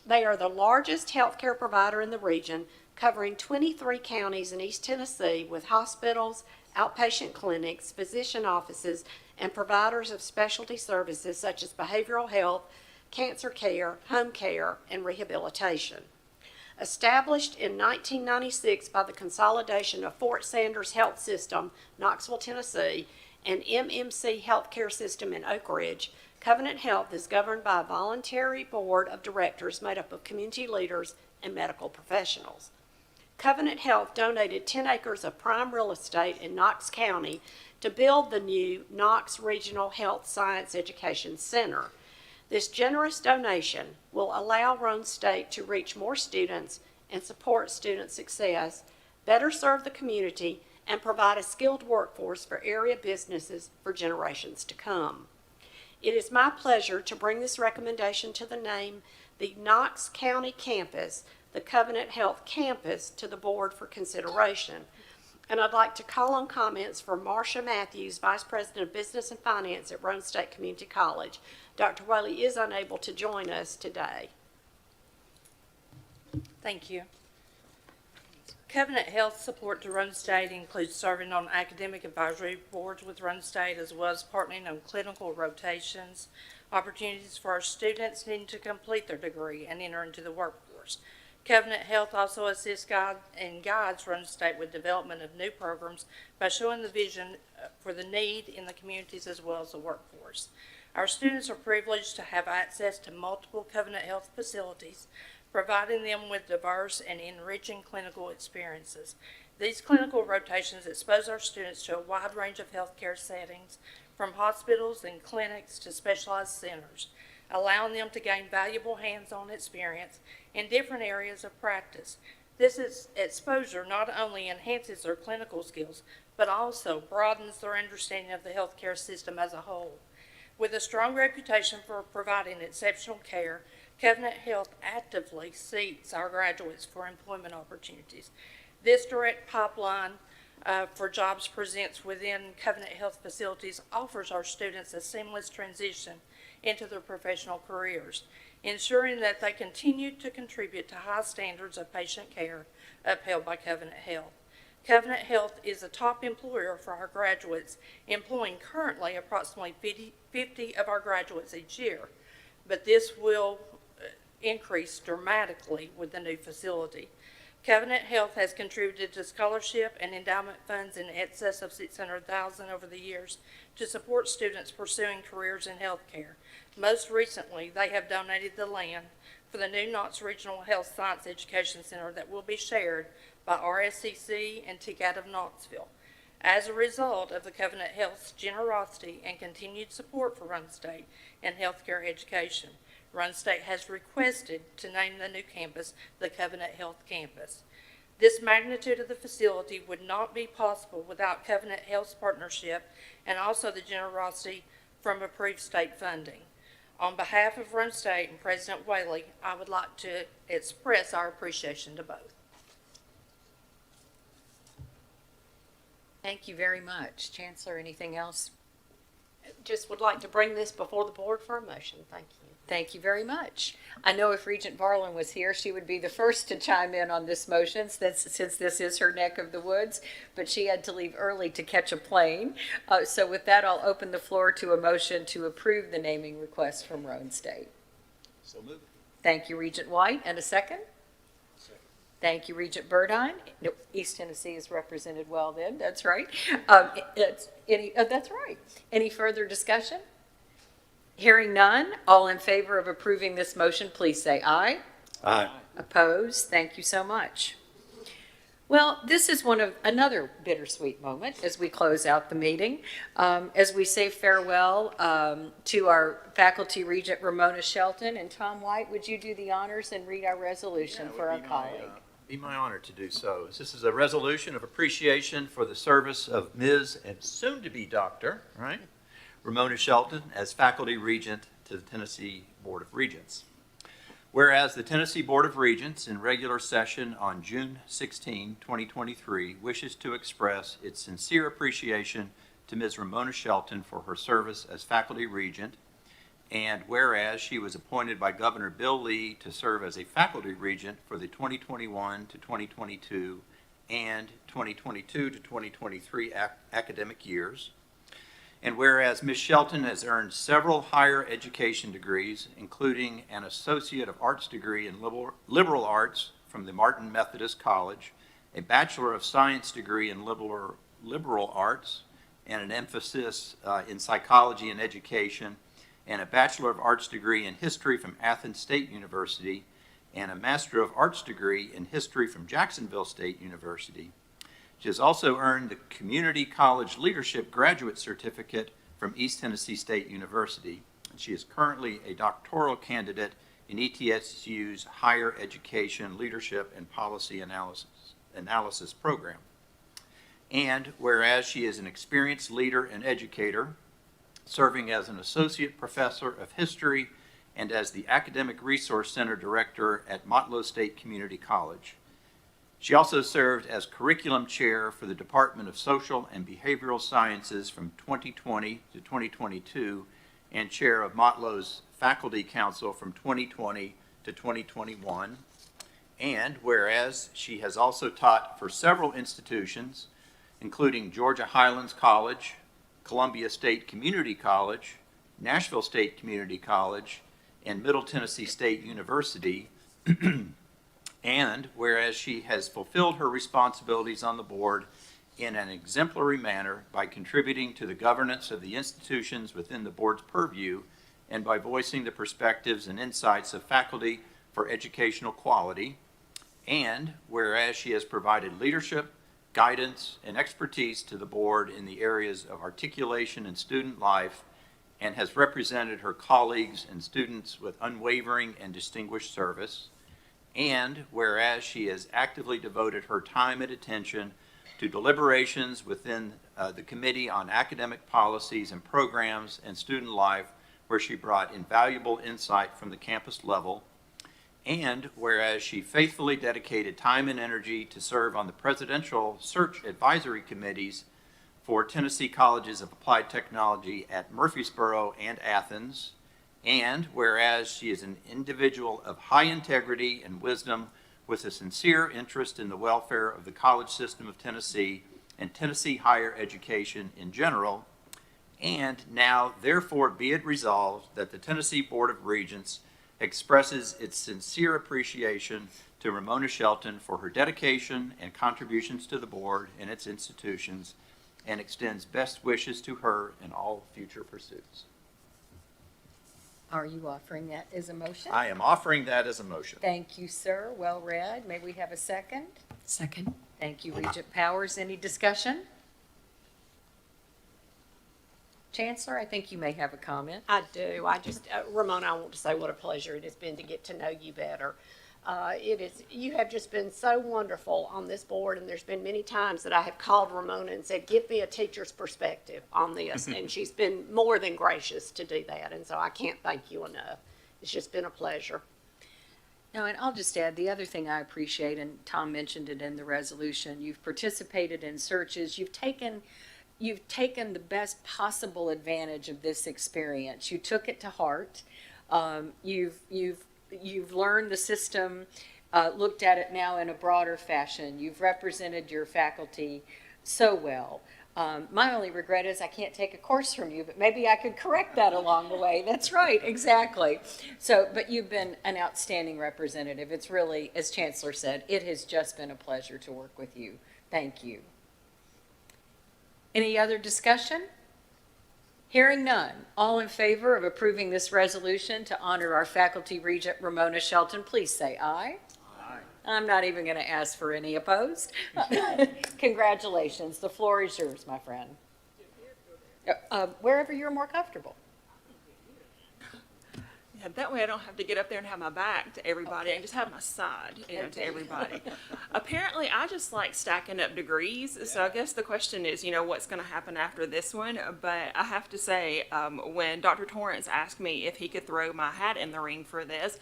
They are the largest healthcare provider in the region, covering 23 counties in East Tennessee with hospitals, outpatient clinics, physician offices, and providers of specialty services such as behavioral health, cancer care, home care, and rehabilitation. Established in 1996 by the consolidation of Fort Sanders Health System, Knoxville, Tennessee, and MMC Healthcare System in Oak Ridge, Covenant Health is governed by a voluntary board of directors made up of community leaders and medical professionals. Covenant Health donated 10 acres of prime real estate in Knox County to build the new Knox Regional Health Science Education Center. This generous donation will allow Roane State to reach more students and support student success, better serve the community, and provide a skilled workforce for area businesses for generations to come. It is my pleasure to bring this recommendation to the name the Knox County campus, the Covenant Health Campus, to the board for consideration. And I'd like to call on comments from Marcia Matthews, Vice President of Business and Finance at Roane State Community College. Dr. Whaley is unable to join us today. Thank you. Covenant Health support to Roane State includes serving on academic advisory boards with Roane State, as well as partnering on clinical rotations, opportunities for our students needing to complete their degree and enter into the workforce. Covenant Health also assists and guides Roane State with development of new programs by showing the vision for the need in the communities as well as the workforce. Our students are privileged to have access to multiple Covenant Health facilities, providing them with diverse and enriching clinical experiences. These clinical rotations expose our students to a wide range of healthcare settings, from hospitals and clinics to specialized centers, allowing them to gain valuable hands-on experience in different areas of practice. This exposure not only enhances their clinical skills, but also broadens their understanding of the healthcare system as a whole. With a strong reputation for providing exceptional care, Covenant Health actively seeks our graduates for employment opportunities. This direct pipeline for jobs presents within Covenant Health facilities offers our students a seamless transition into their professional careers, ensuring that they continue to contribute to high standards of patient care upheld by Covenant Health. Covenant Health is a top employer for our graduates, employing currently approximately 50 of our graduates each year, but this will increase dramatically with the new facility. Covenant Health has contributed to scholarship and endowment funds in excess of $600,000 over the years to support students pursuing careers in healthcare. Most recently, they have donated the land for the new Knox Regional Health Science Education Center that will be shared by RSCC and TCAT of Knoxville. As a result of the Covenant Health's generosity and continued support for Roane State and healthcare education, Roane State has requested to name the new campus the Covenant Health Campus. This magnitude of the facility would not be possible without Covenant Health's partnership and also the generosity from approved state funding. On behalf of Roane State and President Whaley, I would like to express our appreciation to both. Thank you very much. Chancellor, anything else? Just would like to bring this before the board for a motion. Thank you. Thank you very much. I know if Regent Varlin was here, she would be the first to chime in on this motion since this is her neck of the woods, but she had to leave early to catch a plane. So with that, I'll open the floor to a motion to approve the naming request from Roane State. So moved. Thank you, Regent White. And a second? Second. Thank you, Regent Burdine. No, East Tennessee is represented well then. That's right. That's right. Any further discussion? Hearing none, all in favor of approving this motion, please say aye. Aye. Opposed? Thank you so much. Well, this is another bittersweet moment as we close out the meeting. As we say farewell to our faculty regent, Ramona Shelton, and Tom White, would you do the honors and read our resolution for our colleague? Be my honor to do so. This is a resolution of appreciation for the service of Ms. and soon-to-be Dr., right? Ramona Shelton as Faculty Regent to the Tennessee Board of Regents. Whereas the Tennessee Board of Regents in regular session on June 16, 2023, wishes to express its sincere appreciation to Ms. Ramona Shelton for her service as Faculty Regent, and whereas she was appointed by Governor Bill Lee to serve as a Faculty Regent for the 2021 to 2022 and 2022 to 2023 academic years, and whereas Ms. Shelton has earned several higher education degrees, including an Associate of Arts degree in Liberal Arts from the Martin Methodist College, a Bachelor of Science degree in Liberal Arts, and an emphasis in Psychology and Education, and a Bachelor of Arts degree in History from Athens State University, and a Master of Arts degree in History from Jacksonville State University. She has also earned the Community College Leadership Graduate Certificate from East Tennessee State University, and she is currently a doctoral candidate in ETSU's Higher Education Leadership and Policy Analysis program. And whereas she is an experienced leader and educator, serving as an Associate Professor of History and as the Academic Resource Center Director at Motlow State Community College. She also served as Curriculum Chair for the Department of Social and Behavioral Sciences from 2020 to 2022 and Chair of Motlow's Faculty Council from 2020 to 2021. And whereas she has also taught for several institutions, including Georgia Highlands College, Columbia State Community College, Nashville State Community College, and Middle Tennessee State University, and whereas she has fulfilled her responsibilities on the board in an exemplary manner by contributing to the governance of the institutions within the board's purview and by voicing the perspectives and insights of faculty for educational quality, and whereas she has provided leadership, guidance, and expertise to the board in the areas of articulation and student life, and has represented her colleagues and students with unwavering and distinguished service, and whereas she has actively devoted her time and attention to deliberations within the Committee on Academic Policies and Programs and Student Life, where she brought invaluable insight from the campus level, and whereas she faithfully dedicated time and energy to serve on the Presidential Search Advisory Committees for Tennessee Colleges of Applied Technology at Murfreesboro and Athens, and whereas she is an individual of high integrity and wisdom with a sincere interest in the welfare of the college system of Tennessee and Tennessee higher education in general, and now therefore be it resolved that the Tennessee Board of Regents expresses its sincere appreciation to Ramona Shelton for her dedication and contributions to the board and its institutions, and extends best wishes to her in all future pursuits. Are you offering that as a motion? I am offering that as a motion. Thank you, sir. Well read. May we have a second? Second. Thank you, Regent Powers. Any discussion? Chancellor, I think you may have a comment. I do. I just, Ramona, I want to say what a pleasure it has been to get to know you better. You have just been so wonderful on this board, and there's been many times that I have called Ramona and said, give me a teacher's perspective on this, and she's been more than gracious to do that, and so I can't thank you enough. It's just been a pleasure. No, and I'll just add, the other thing I appreciate, and Tom mentioned it in the resolution, you've participated in searches, you've taken the best possible advantage of this experience. You took it to heart. You've learned the system, looked at it now in a broader fashion. You've represented your faculty so well. My only regret is I can't take a course from you, but maybe I could correct that along the way. That's right, exactly. So, but you've been an outstanding representative. It's really, as Chancellor said, it has just been a pleasure to work with you. Thank you. Any other discussion? Hearing none. All in favor of approving this resolution to honor our Faculty Regent Ramona Shelton, please say aye. Aye. I'm not even going to ask for any opposed. Congratulations. The floor is yours, my friend. Wherever you're more comfortable. said, that way I don't have to get up there and have my back to everybody. I can just have my side, to everybody. Apparently, I just like stacking up degrees. So I guess the question is, what's going to happen after this one? But I have to say, when Dr. Torrance asked me if he could throw my hat in the ring for this,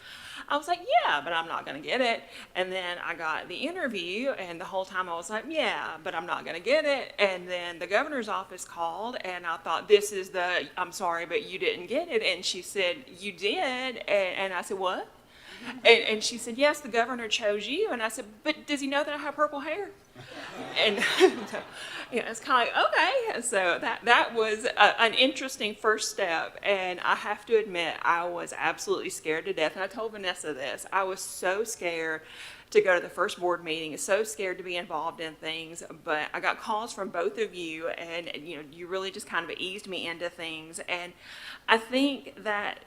I was like, yeah, but I'm not going to get it. And then I got the interview, and the whole time I was like, yeah, but I'm not going to get it. And then the governor's office called, and I thought, I'm sorry, but you didn't get it. And she said, you did. And I said, what? And she said, yes, the governor chose you. And I said, but does he know that I have purple hair? And so, it's kind of like, okay. So that was an interesting first step. And I have to admit, I was absolutely scared to death. And I told Vanessa this. I was so scared to go to the first board meeting, so scared to be involved in things. But I got calls from both of you, and you really just kind of eased me into things. And I think that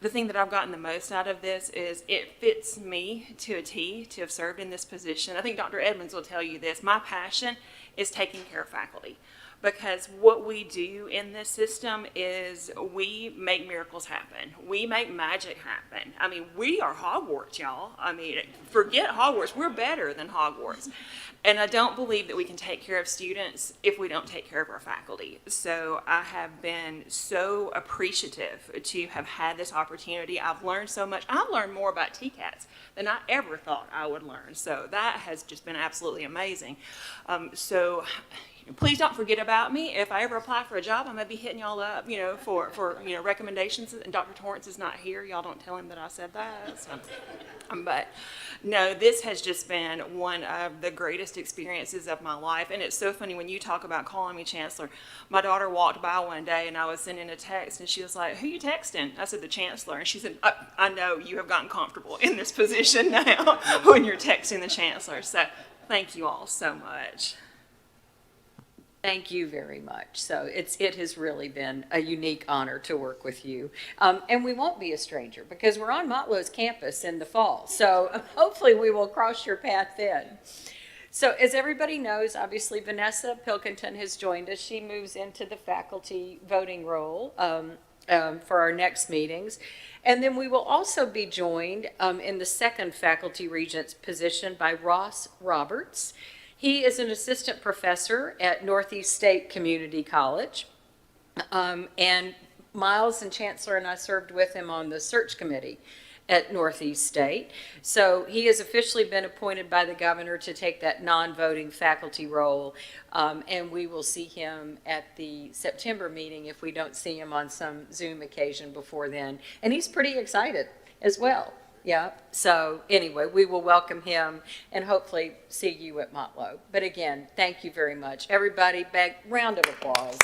the thing that I've gotten the most out of this is it fits me to a T to have served in this position. I think Dr. Edmonds will tell you this. My passion is taking care of faculty, because what we do in this system is we make miracles happen. We make magic happen. I mean, we are Hogwarts, y'all. I mean, forget Hogwarts. We're better than Hogwarts. And I don't believe that we can take care of students if we don't take care of our faculty. So I have been so appreciative to have had this opportunity. I've learned so much. I've learned more about TCATs than I ever thought I would learn. So that has just been absolutely amazing. Please don't forget about me. If I ever apply for a job, I'm going to be hitting y'all up, for recommendations. And Dr. Torrance is not here. Y'all don't tell him that I said that. So. But no, this has just been one of the greatest experiences of my life. And it's so funny when you talk about calling me Chancellor. My daughter walked by one day and I was sending a text and she was like, who you texting? I said, the Chancellor. And she said, I know you have gotten comfortable in this position now when you're texting the Chancellor. So thank you all so much. Thank you very much. So it has really been a unique honor to work with you. And we won't be a stranger because we're on Motlow's campus in the fall. So hopefully we will cross your path then. So as everybody knows, obviously Vanessa Pilkington has joined us. She moves into the faculty voting role for our next meetings. And then we will also be joined in the second faculty regent's position by Ross Roberts. He is an assistant professor at Northeast State Community College. And Miles and Chancellor and I served with him on the search committee at Northeast State. So he has officially been appointed by the governor to take that non-voting faculty role. And we will see him at the September meeting if we don't see him on some Zoom occasion before then. And he's pretty excited as well. Yeah, so anyway, we will welcome him and hopefully see you at Motlow. But again, thank you very much. Everybody, big round of applause.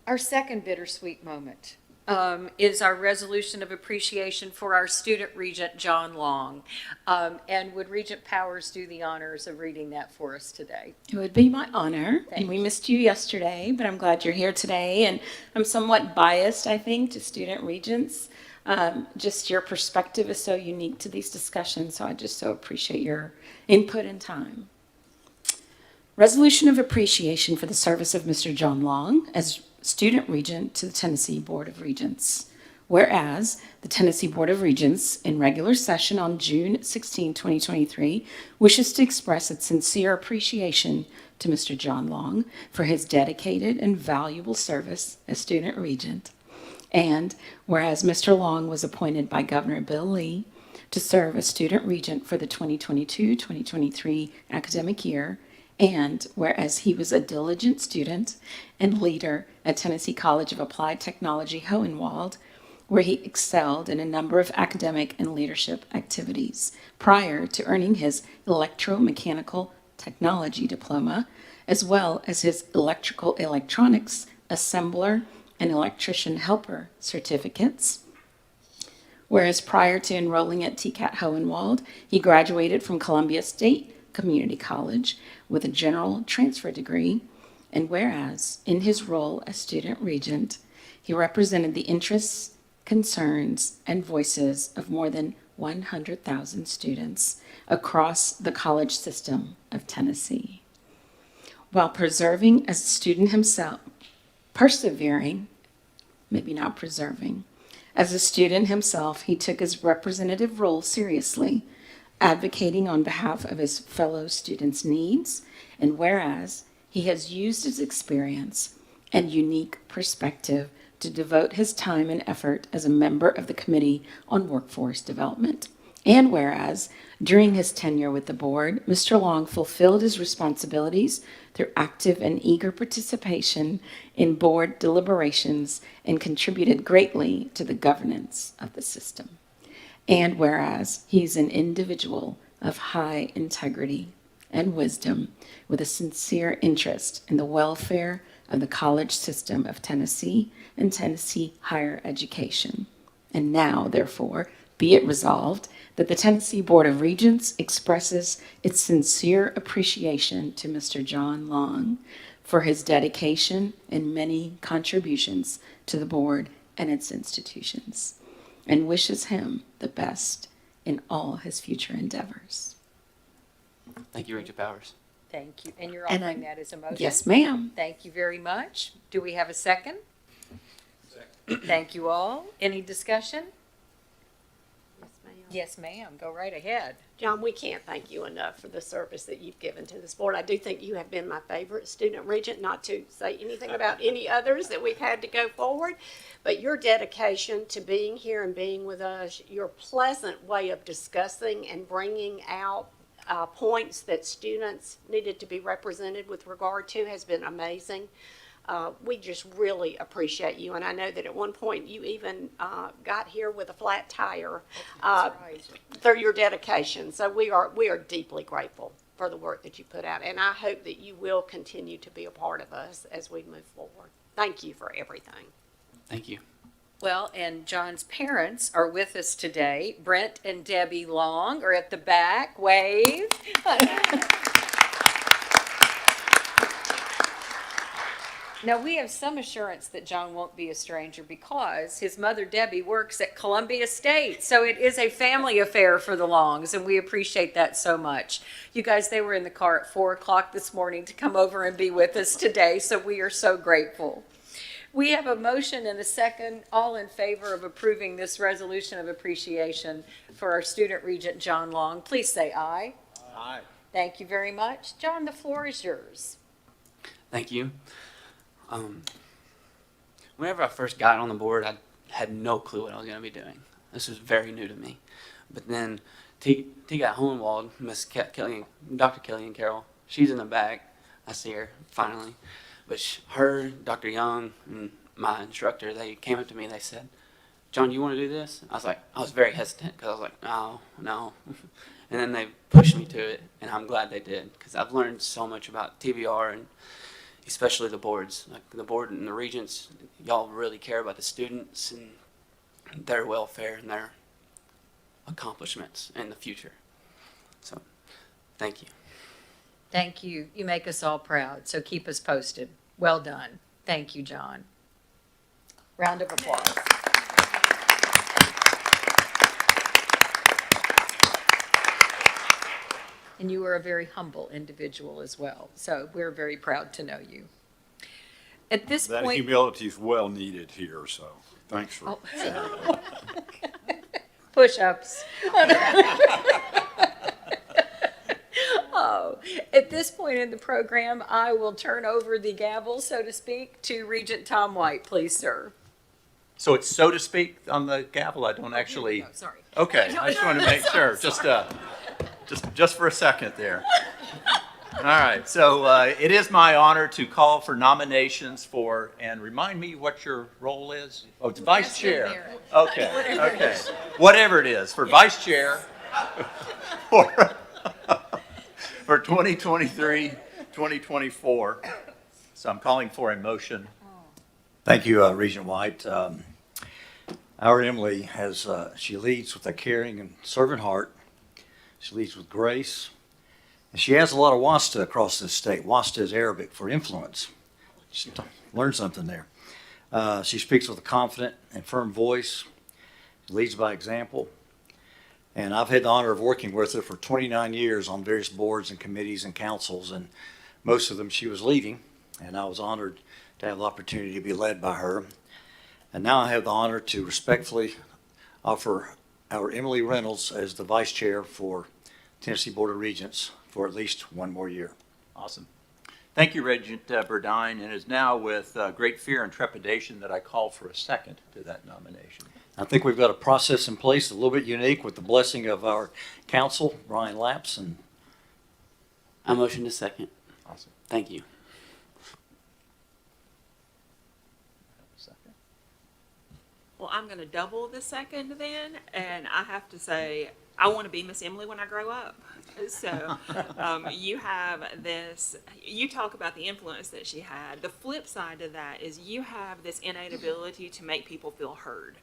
Our second bittersweet moment is our resolution of appreciation for our student regent, John Long. And would Regent Powers do the honors of reading that for us today? It would be my honor, and we missed you yesterday, but I'm glad you're here today, and I'm somewhat biased, I think, to student regents. Just your perspective is so unique to these discussions, so I just so appreciate your input and time. Resolution of appreciation for the service of Mr. John Long as student regent to the Tennessee Board of Regents. Whereas the Tennessee Board of Regents, in regular session on June 16, 2023, wishes to express its sincere appreciation to Mr. John Long for his dedicated and valuable service as student regent. And whereas Mr. Long was appointed by Governor Bill Lee to serve as student regent for the 2022-2023 academic year, and whereas he was a diligent student and leader at Tennessee College of Applied Technology, Hohenwald, where he excelled in a number of academic and leadership activities prior to earning his electromechanical technology diploma, as well as his electrical electronics assembler and electrician helper certificates. Whereas prior to enrolling at TCAT Hohenwald, he graduated from Columbia State Community College with a general transfer degree, and whereas in his role as student regent, he represented the interests, concerns, and voices of more than 100,000 students across the college system of Tennessee. while preserving as a student himself, persevering, maybe not preserving. As a student himself, he took his representative role seriously, advocating on behalf of his fellow students' needs, and whereas he has used his experience and unique perspective to devote his time and effort as a member of the Committee on Workforce Development. And whereas, during his tenure with the board, Mr. Long fulfilled his responsibilities through active and eager participation in board deliberations and contributed greatly to the governance of the system. And whereas he is an individual of high integrity and wisdom with a sincere interest in the welfare of the college system of Tennessee and Tennessee higher education. And now, therefore, be it resolved that the Tennessee Board of Regents expresses its sincere appreciation to Mr. John Long for his dedication and many contributions to the board and its institutions, and wishes him the best in all his future endeavors. Thank you, Regent Powers. Thank you. And you're And offering I- that as a motion? Yes, ma'am. Thank you very much. Do we have a second? Thank you all. Any discussion? Yes, ma'am. Go right ahead. John, we can't thank you enough for the service that you've given to this board. I do think you have been my favorite student regent, not to say anything about any others that we've had to go forward, but your dedication to being here and being with us, your pleasant way of discussing and bringing out points that students needed to be represented with regard to has been amazing. We just really appreciate you, and I know that at one point you even got here with a flat tire through your dedication. So we are deeply grateful for the work that you put out, and I hope that you will continue to be a part of us as we move forward. Thank you for everything. Thank you. Well, and John's parents are with us today. Brent and Debbie Long are at the back. Wave. Now, we have some assurance that John won't be a stranger because his mother, Debbie, works at Columbia State. So it is a family affair for the Longs, and we appreciate that so much. You guys, they were in the car at 4 o'clock this morning to come over and be with us today, so we are so grateful. We have a motion and a second, all in favor of approving this resolution of appreciation for our student regent, John Long. Please say aye. Aye. Thank you very much. John, the floor is yours. Thank you. Whenever I first got on the board, I had no clue what I was going to be doing. This was very new to me. But then T got Hohenwald, Miss Kelly, Dr. Kelly and Carol, she's in the back. I see her finally. But her, Dr. Young, and my instructor, they came up to me and they said, "John, you want to do this?" I was very hesitant because I was like, no. And then they pushed me to it, and I'm glad they did because I've learned so much about TBR and especially the boards. Like the board and the regents, y'all really care about the students and their welfare and their accomplishments in the future. So, thank you. Thank you. You make us all proud, so keep us posted. Well done. Thank you, John. Round of applause. And you are a very humble individual as well, so we're very proud to know you. At this That point, humility is well needed here, so thanks for saying that. push-ups. Oh, at this point in the program, I will turn over the gavel, so to speak, to Regent Tom White, please, sir. So it's so to speak on the gavel, I don't actually. No, sorry. Okay, I just wanted to make sure, just for a second there. All right, so it is my honor to call for nominations for, and remind me what your role is? Oh, it's vice chair. Okay, okay. Whatever it is, for vice chair for 2023, 2024. So I'm calling for a motion. Thank you, Regent White. Our Emily she leads with a caring and servant heart. She leads with grace. And she has a lot of wasta across this state. Wasta is Arabic for influence. Just learn something there. She speaks with a confident and firm voice. She leads by example. And I've had the honor of working with her for 29 years on various boards and committees and councils. And most of them she was leaving, and I was honored to have the opportunity to be led by her. And now I have the honor to respectfully offer our Emily Reynolds as the vice chair for Tennessee Board of Regents for at least one more year. Awesome. Thank you, Regent Burdine, and it is now with great fear and trepidation that I call for a second to that nomination. I think we've got a process in place a little bit unique with the blessing of our counsel, Brian Lapps, and I motion to second. Awesome. Thank you. Second. Well, I'm going to double the second then, and I have to say, I want to be Miss Emily when I grow up. So you have this, you talk about the influence that she had. The flip side of that is you have this innate ability to make people feel heard.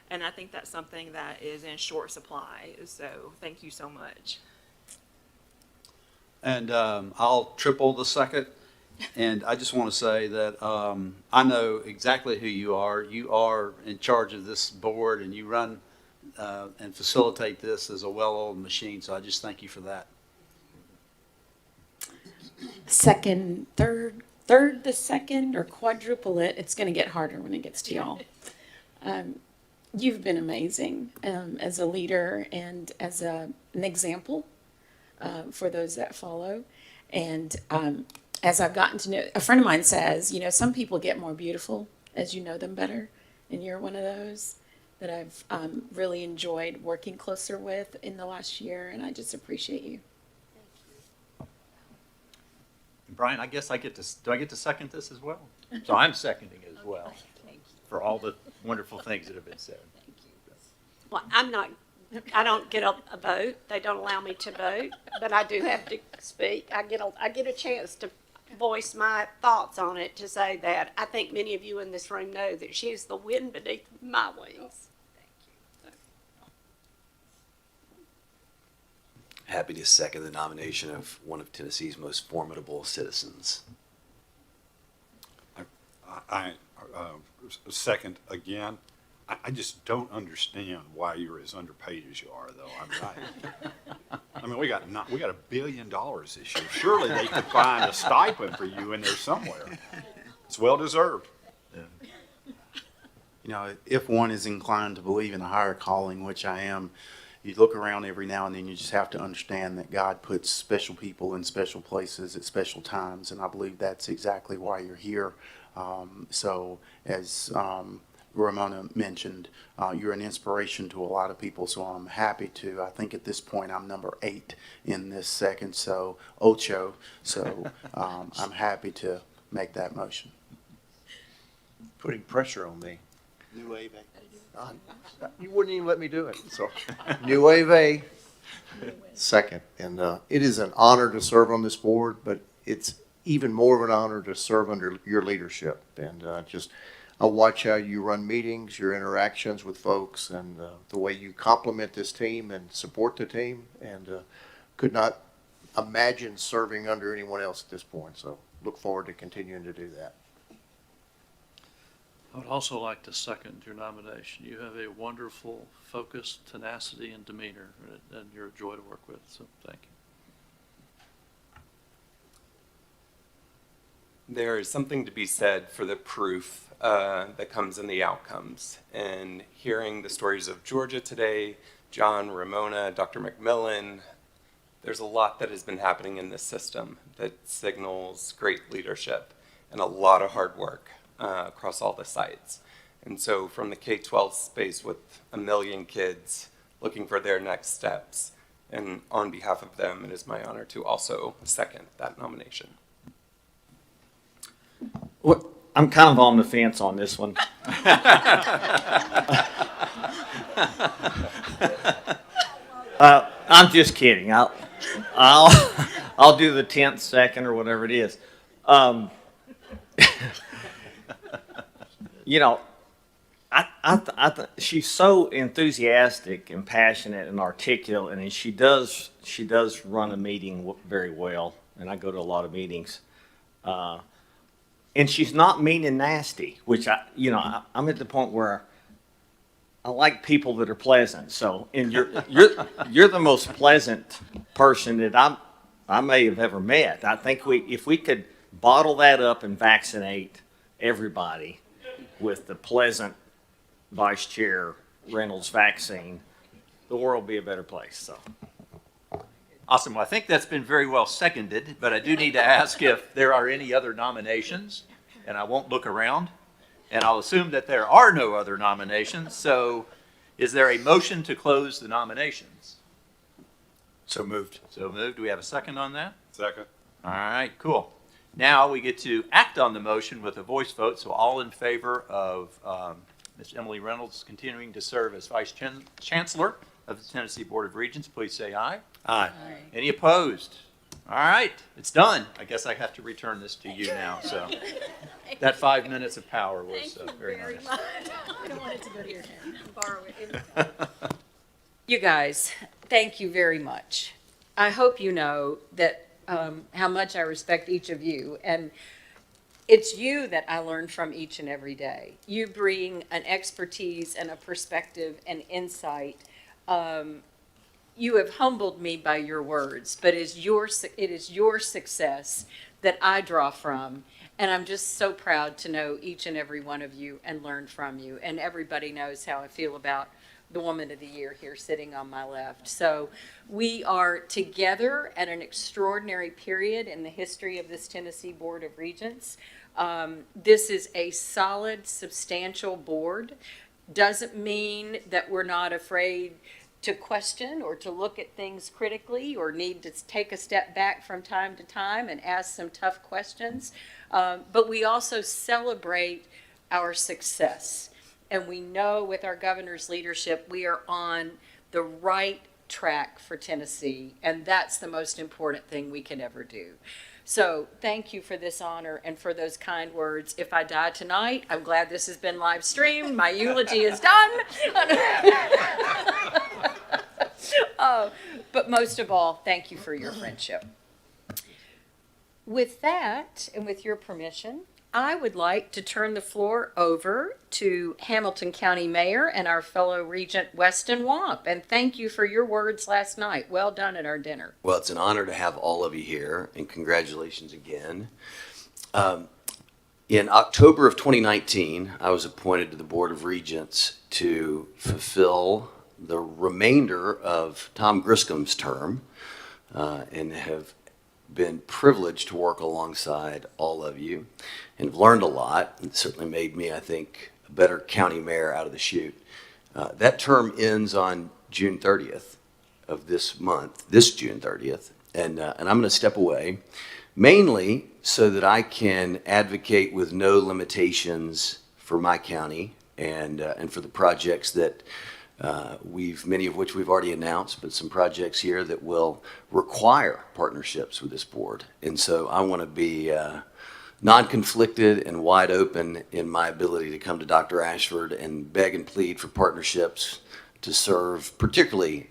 And I think that's something that is in short supply. So thank you so much. And I'll triple the second. And I just want to say that I know exactly who you are. You are in charge of this board, and you run and facilitate this as a well-oiled machine. So I just thank you for that. Second, third the second, or quadruple it. It's going to get harder when it gets to y'all. You've been amazing as a leader and as an example for those that follow. And as I've gotten to know, a friend of mine says, you know, some people get more beautiful as you know them better. And you're one of those that I've really enjoyed working closer with in the last year. And I just appreciate you. Brian, I guess do I get to second this as well? So I'm seconding as well for all the wonderful things that have been said. Well, I don't get a vote. They don't allow me to vote, but I do have to speak. I get a chance to voice my thoughts on it, to say that I think many of you in this room know that she is the wind beneath my wings. Happy to second the nomination of one of Tennessee's most formidable citizens. I second again. I just don't understand why you're as underpaid as you are, though. I mean, we got $1 billion this year. Surely they could find a stipend for you in there somewhere. It's well deserved. You know, if one is inclined to believe in a higher calling, which I am, you look around every now and then, you just have to understand that God puts special people in special places at special times, and I believe that's exactly why you're here. So as Ramona mentioned, you're an inspiration to a lot of people, so I'm happy to. I think at this point I'm number 8 in this second, so ocho. So I'm happy to make that motion. Putting pressure on me. New wave. You wouldn't even let me do it. So, New Wave second. And it is an honor to serve on this board, but it's even more of an honor to serve under your leadership. And I watch how you run meetings, your interactions with folks, and the way you compliment this team and support the team. And could not imagine serving under anyone else at this point. So look forward to continuing to do that. I would also like to second your nomination. You have a wonderful focus, tenacity, and demeanor, and you're a joy to work with, so thank you. There is something to be said for the proof that comes in the outcomes. And hearing the stories of Georgia today, John, Ramona, Dr. McMillan, there's a lot that has been happening in this system that signals great leadership and a lot of hard work across all the sites. And so from the K-12 space with 1 million kids looking for their next steps, and on behalf of them, it is my honor to also second that nomination. Well, I'm kind of on the fence on this one. I'm just kidding. I'll do the 10th second or whatever it is. You know, she's so enthusiastic and passionate and articulate, and she does run a meeting very well. And I go to a lot of meetings. And she's not mean and nasty, which I'm at the point where I like people that are pleasant. So, and you're the most pleasant person that I may have ever met. I think if we could bottle that up and vaccinate everybody with the pleasant Vice Chair Reynolds vaccine, the world will be a better place, so. Awesome. Well, I think that's been very well seconded, but I do need to ask if there are any other nominations, and I won't look around, and I'll assume that there are no other nominations. So is there a motion to close the nominations? So moved. So moved. Do we have a second on that? Second. All right, cool. Now we get to act on the motion with a voice vote. So all in favor of Ms. Emily Reynolds continuing to serve as Vice Chancellor of the Tennessee Board of Regents, please say aye. Aye. Any opposed? All right, it's done. I guess I have to return this to you now. So that 5 minutes of power was very nice. I don't want it to go to your head. Borrow it. You guys, thank you very much. I hope you know that how much I respect each of you, and it's you that I learn from each and every day. You bring an expertise and a perspective and insight. You have humbled me by your words, but it is your success that I draw from, and I'm just so proud to know each and every one of you and learn from you. And everybody knows how I feel about the Woman of the Year here sitting on my left. So we are together at an extraordinary period in the history of this Tennessee Board of Regents. This is a solid, substantial board. Doesn't mean that we're not afraid to question or to look at things critically or need to take a step back from time to time and ask some tough questions. But we also celebrate our success. And we know with our governor's leadership, we are on the right track for Tennessee. And that's the most important thing we can ever do. So thank you for this honor and for those kind words. If I die tonight, I'm glad this has been live streamed. My eulogy is done. But most of all, thank you for your friendship. With that, and with your permission, I would like to turn the floor over to Hamilton County Mayor and our fellow Regent Weston Wamp. And thank you for your words last night. Well done at our dinner. Well, it's an honor to have all of you here, and congratulations again. In October of 2019, I was appointed to the Board of Regents to fulfill the remainder of Tom Griscom's term, and have been privileged to work alongside all of you and have learned a lot. It certainly made me, I think, a better county mayor out of the chute. That term ends on June 30th of this month, this June 30th, and I'm going to step away, mainly so that I can advocate with no limitations for my county and for the projects that many of which we've already announced, but some projects here that will require partnerships with this board. And so I want to be non-conflicted and wide open in my ability to come to Dr. Ashford and beg and plead for partnerships to serve particularly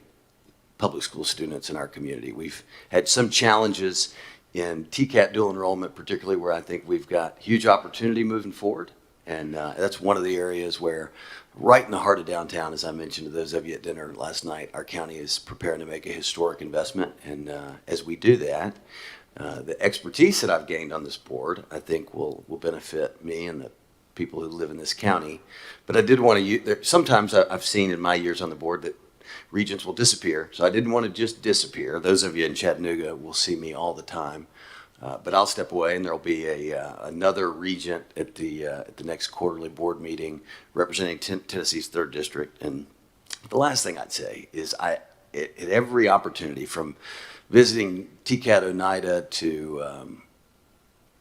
public school students in our community. We've had some challenges in TCAT dual enrollment, particularly where I think we've got huge opportunity moving forward. And that's one of the areas where right in the heart of downtown, as I mentioned to those of you at dinner last night, our county is preparing to make a historic investment. And as we do that, the expertise that I've gained on this board, I think will benefit me and the people who live in this county. But I did want to use, sometimes I've seen in my years on the board that regents will disappear. So I didn't want to just disappear. Those of you in Chattanooga will see me all the time. But I'll step away, and there'll be another regent at the next quarterly board meeting representing Tennessee's 3rd District. And the last thing I'd say is at every opportunity, from visiting TCAT Oneida to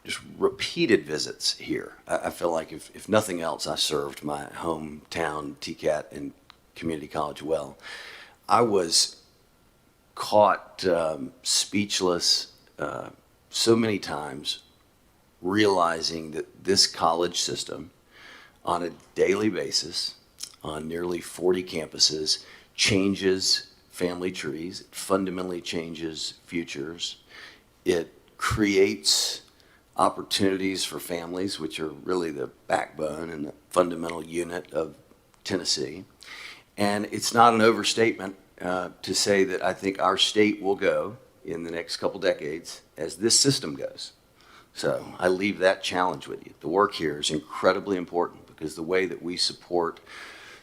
just repeated visits here, I feel like if nothing else, I served my hometown TCAT and community college well. I was caught speechless so many times, realizing that this college system on a daily basis on nearly 40 campuses changes family trees, it fundamentally changes futures, it creates opportunities for families, which are really the backbone and the fundamental unit of Tennessee. And it's not an overstatement to say that I think our state will go in the next couple decades as this system goes. So I leave that challenge with you. The work here is incredibly important because the way that we support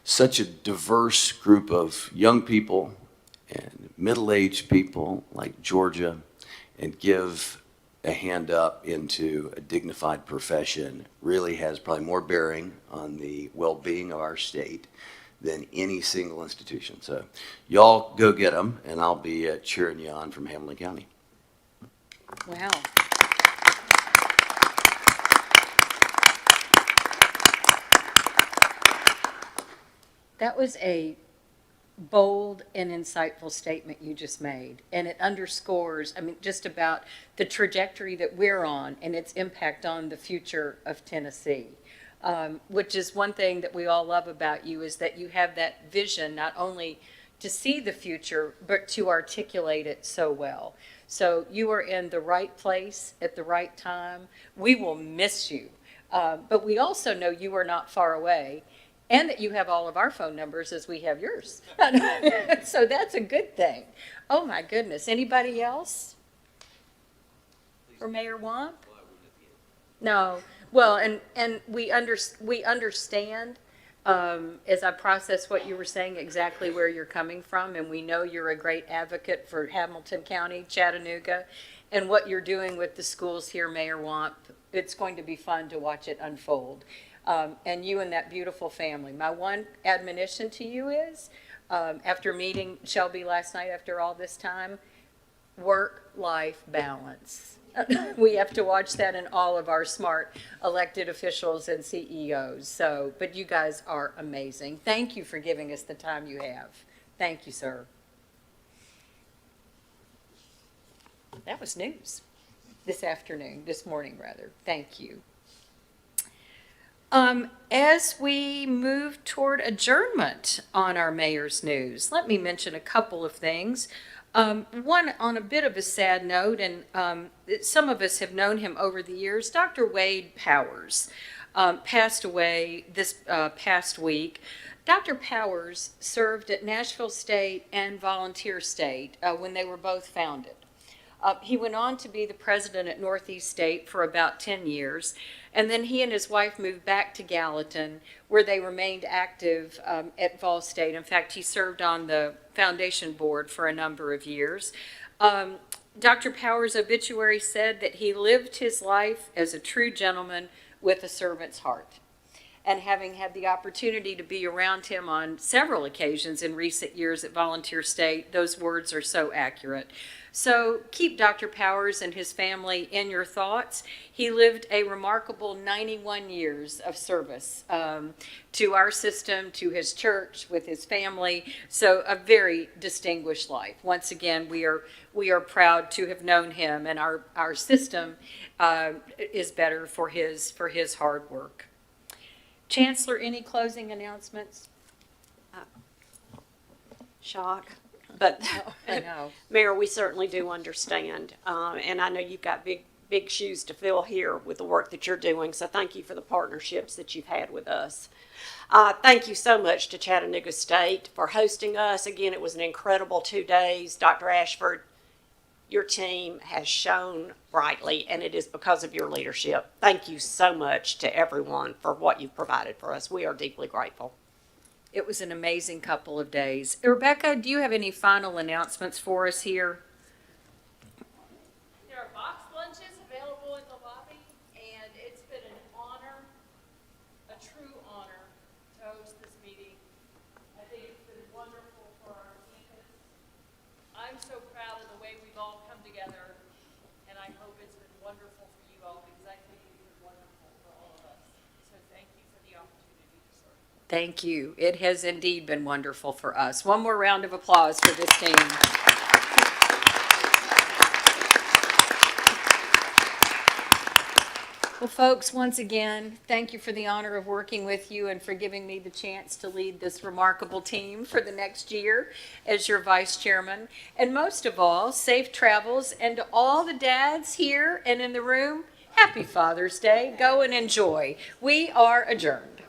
such a diverse group of young people and middle-aged people like Georgia and give a hand up into a dignified profession really has probably more bearing on the well-being of our state than any single institution. So y'all go get them, and I'll be cheering you on from Hamilton County. Wow. That was a bold and insightful statement you just made. And it underscores, I mean, just about the trajectory that we're on and its impact on the future of Tennessee. Which is one thing that we all love about you, is that you have that vision, not only to see the future, but to articulate it so well. So you are in the right place at the right time. We will miss you. But we also know you are not far away, and that you have all of our phone numbers as we have yours. So that's a good thing. Oh my goodness. Anybody else? For Mayor Wamp? No. Well, and we understand, as I process what you were saying, exactly where you're coming from, and we know you're a great advocate for Hamilton County, Chattanooga, and what you're doing with the schools here, Mayor Wamp. It's going to be fun to watch it unfold. And you and that beautiful family. My one admonition to you is, after meeting Shelby last night, after all this time, work-life balance. We have to watch that in all of our smart elected officials and CEOs. So, but you guys are amazing. Thank you for giving us the time you have. Thank you, sir. That was news this morning rather. Thank you. As we move toward adjournment on our mayor's news, let me mention a couple of things. One on a bit of a sad note, and some of us have known him over the years. Dr. Wade Powers passed away this past week. Dr. Powers served at Nashville State and Volunteer State when they were both founded. He went on to be the president at Northeast State for about 10 years, and then he and his wife moved back to Gallatin, where they remained active at Vol State. In fact, he served on the foundation board for a number of years. Dr. Powers' obituary said that he lived his life as a true gentleman with a servant's heart. And having had the opportunity to be around him on several occasions in recent years at Volunteer State, those words are so accurate. So keep Dr. Powers and his family in your thoughts. He lived a remarkable 91 years of service to our system, to his church, with his family. So a very distinguished life. Once again, we are proud to have known him, and our system is better for his hard work. Chancellor, any closing announcements? Shock. But I know. Mayor, we certainly do understand. And I know you've got big shoes to fill here with the work that you're doing. So thank you for the partnerships that you've had with us. Thank you so much to Chattanooga State for hosting us. Again, it was an incredible 2 days. Dr. Ashford, your team has shone brightly, and it is because of your leadership. Thank you so much to everyone for what you've provided for us. We are deeply grateful. It was an amazing couple of days. Rebecca, do you have any final announcements for us here? There are box lunches available in the lobby, and it's been an honor, a true honor, to host this meeting. I think it's been wonderful for our campus. I'm so proud of the way we've all come together, and I hope it's been wonderful for you all, because I think it's been wonderful for all of us. So thank you for the opportunity to serve. Thank you. It has indeed been wonderful for us. One more round of applause for this team. Well, folks, once again, thank you for the honor of working with you and for giving me the chance to lead this remarkable team for the next year as your vice chairman. And most of all, safe travels. And to all the dads here and in the room, happy Father's Day. Go and enjoy. We are adjourned.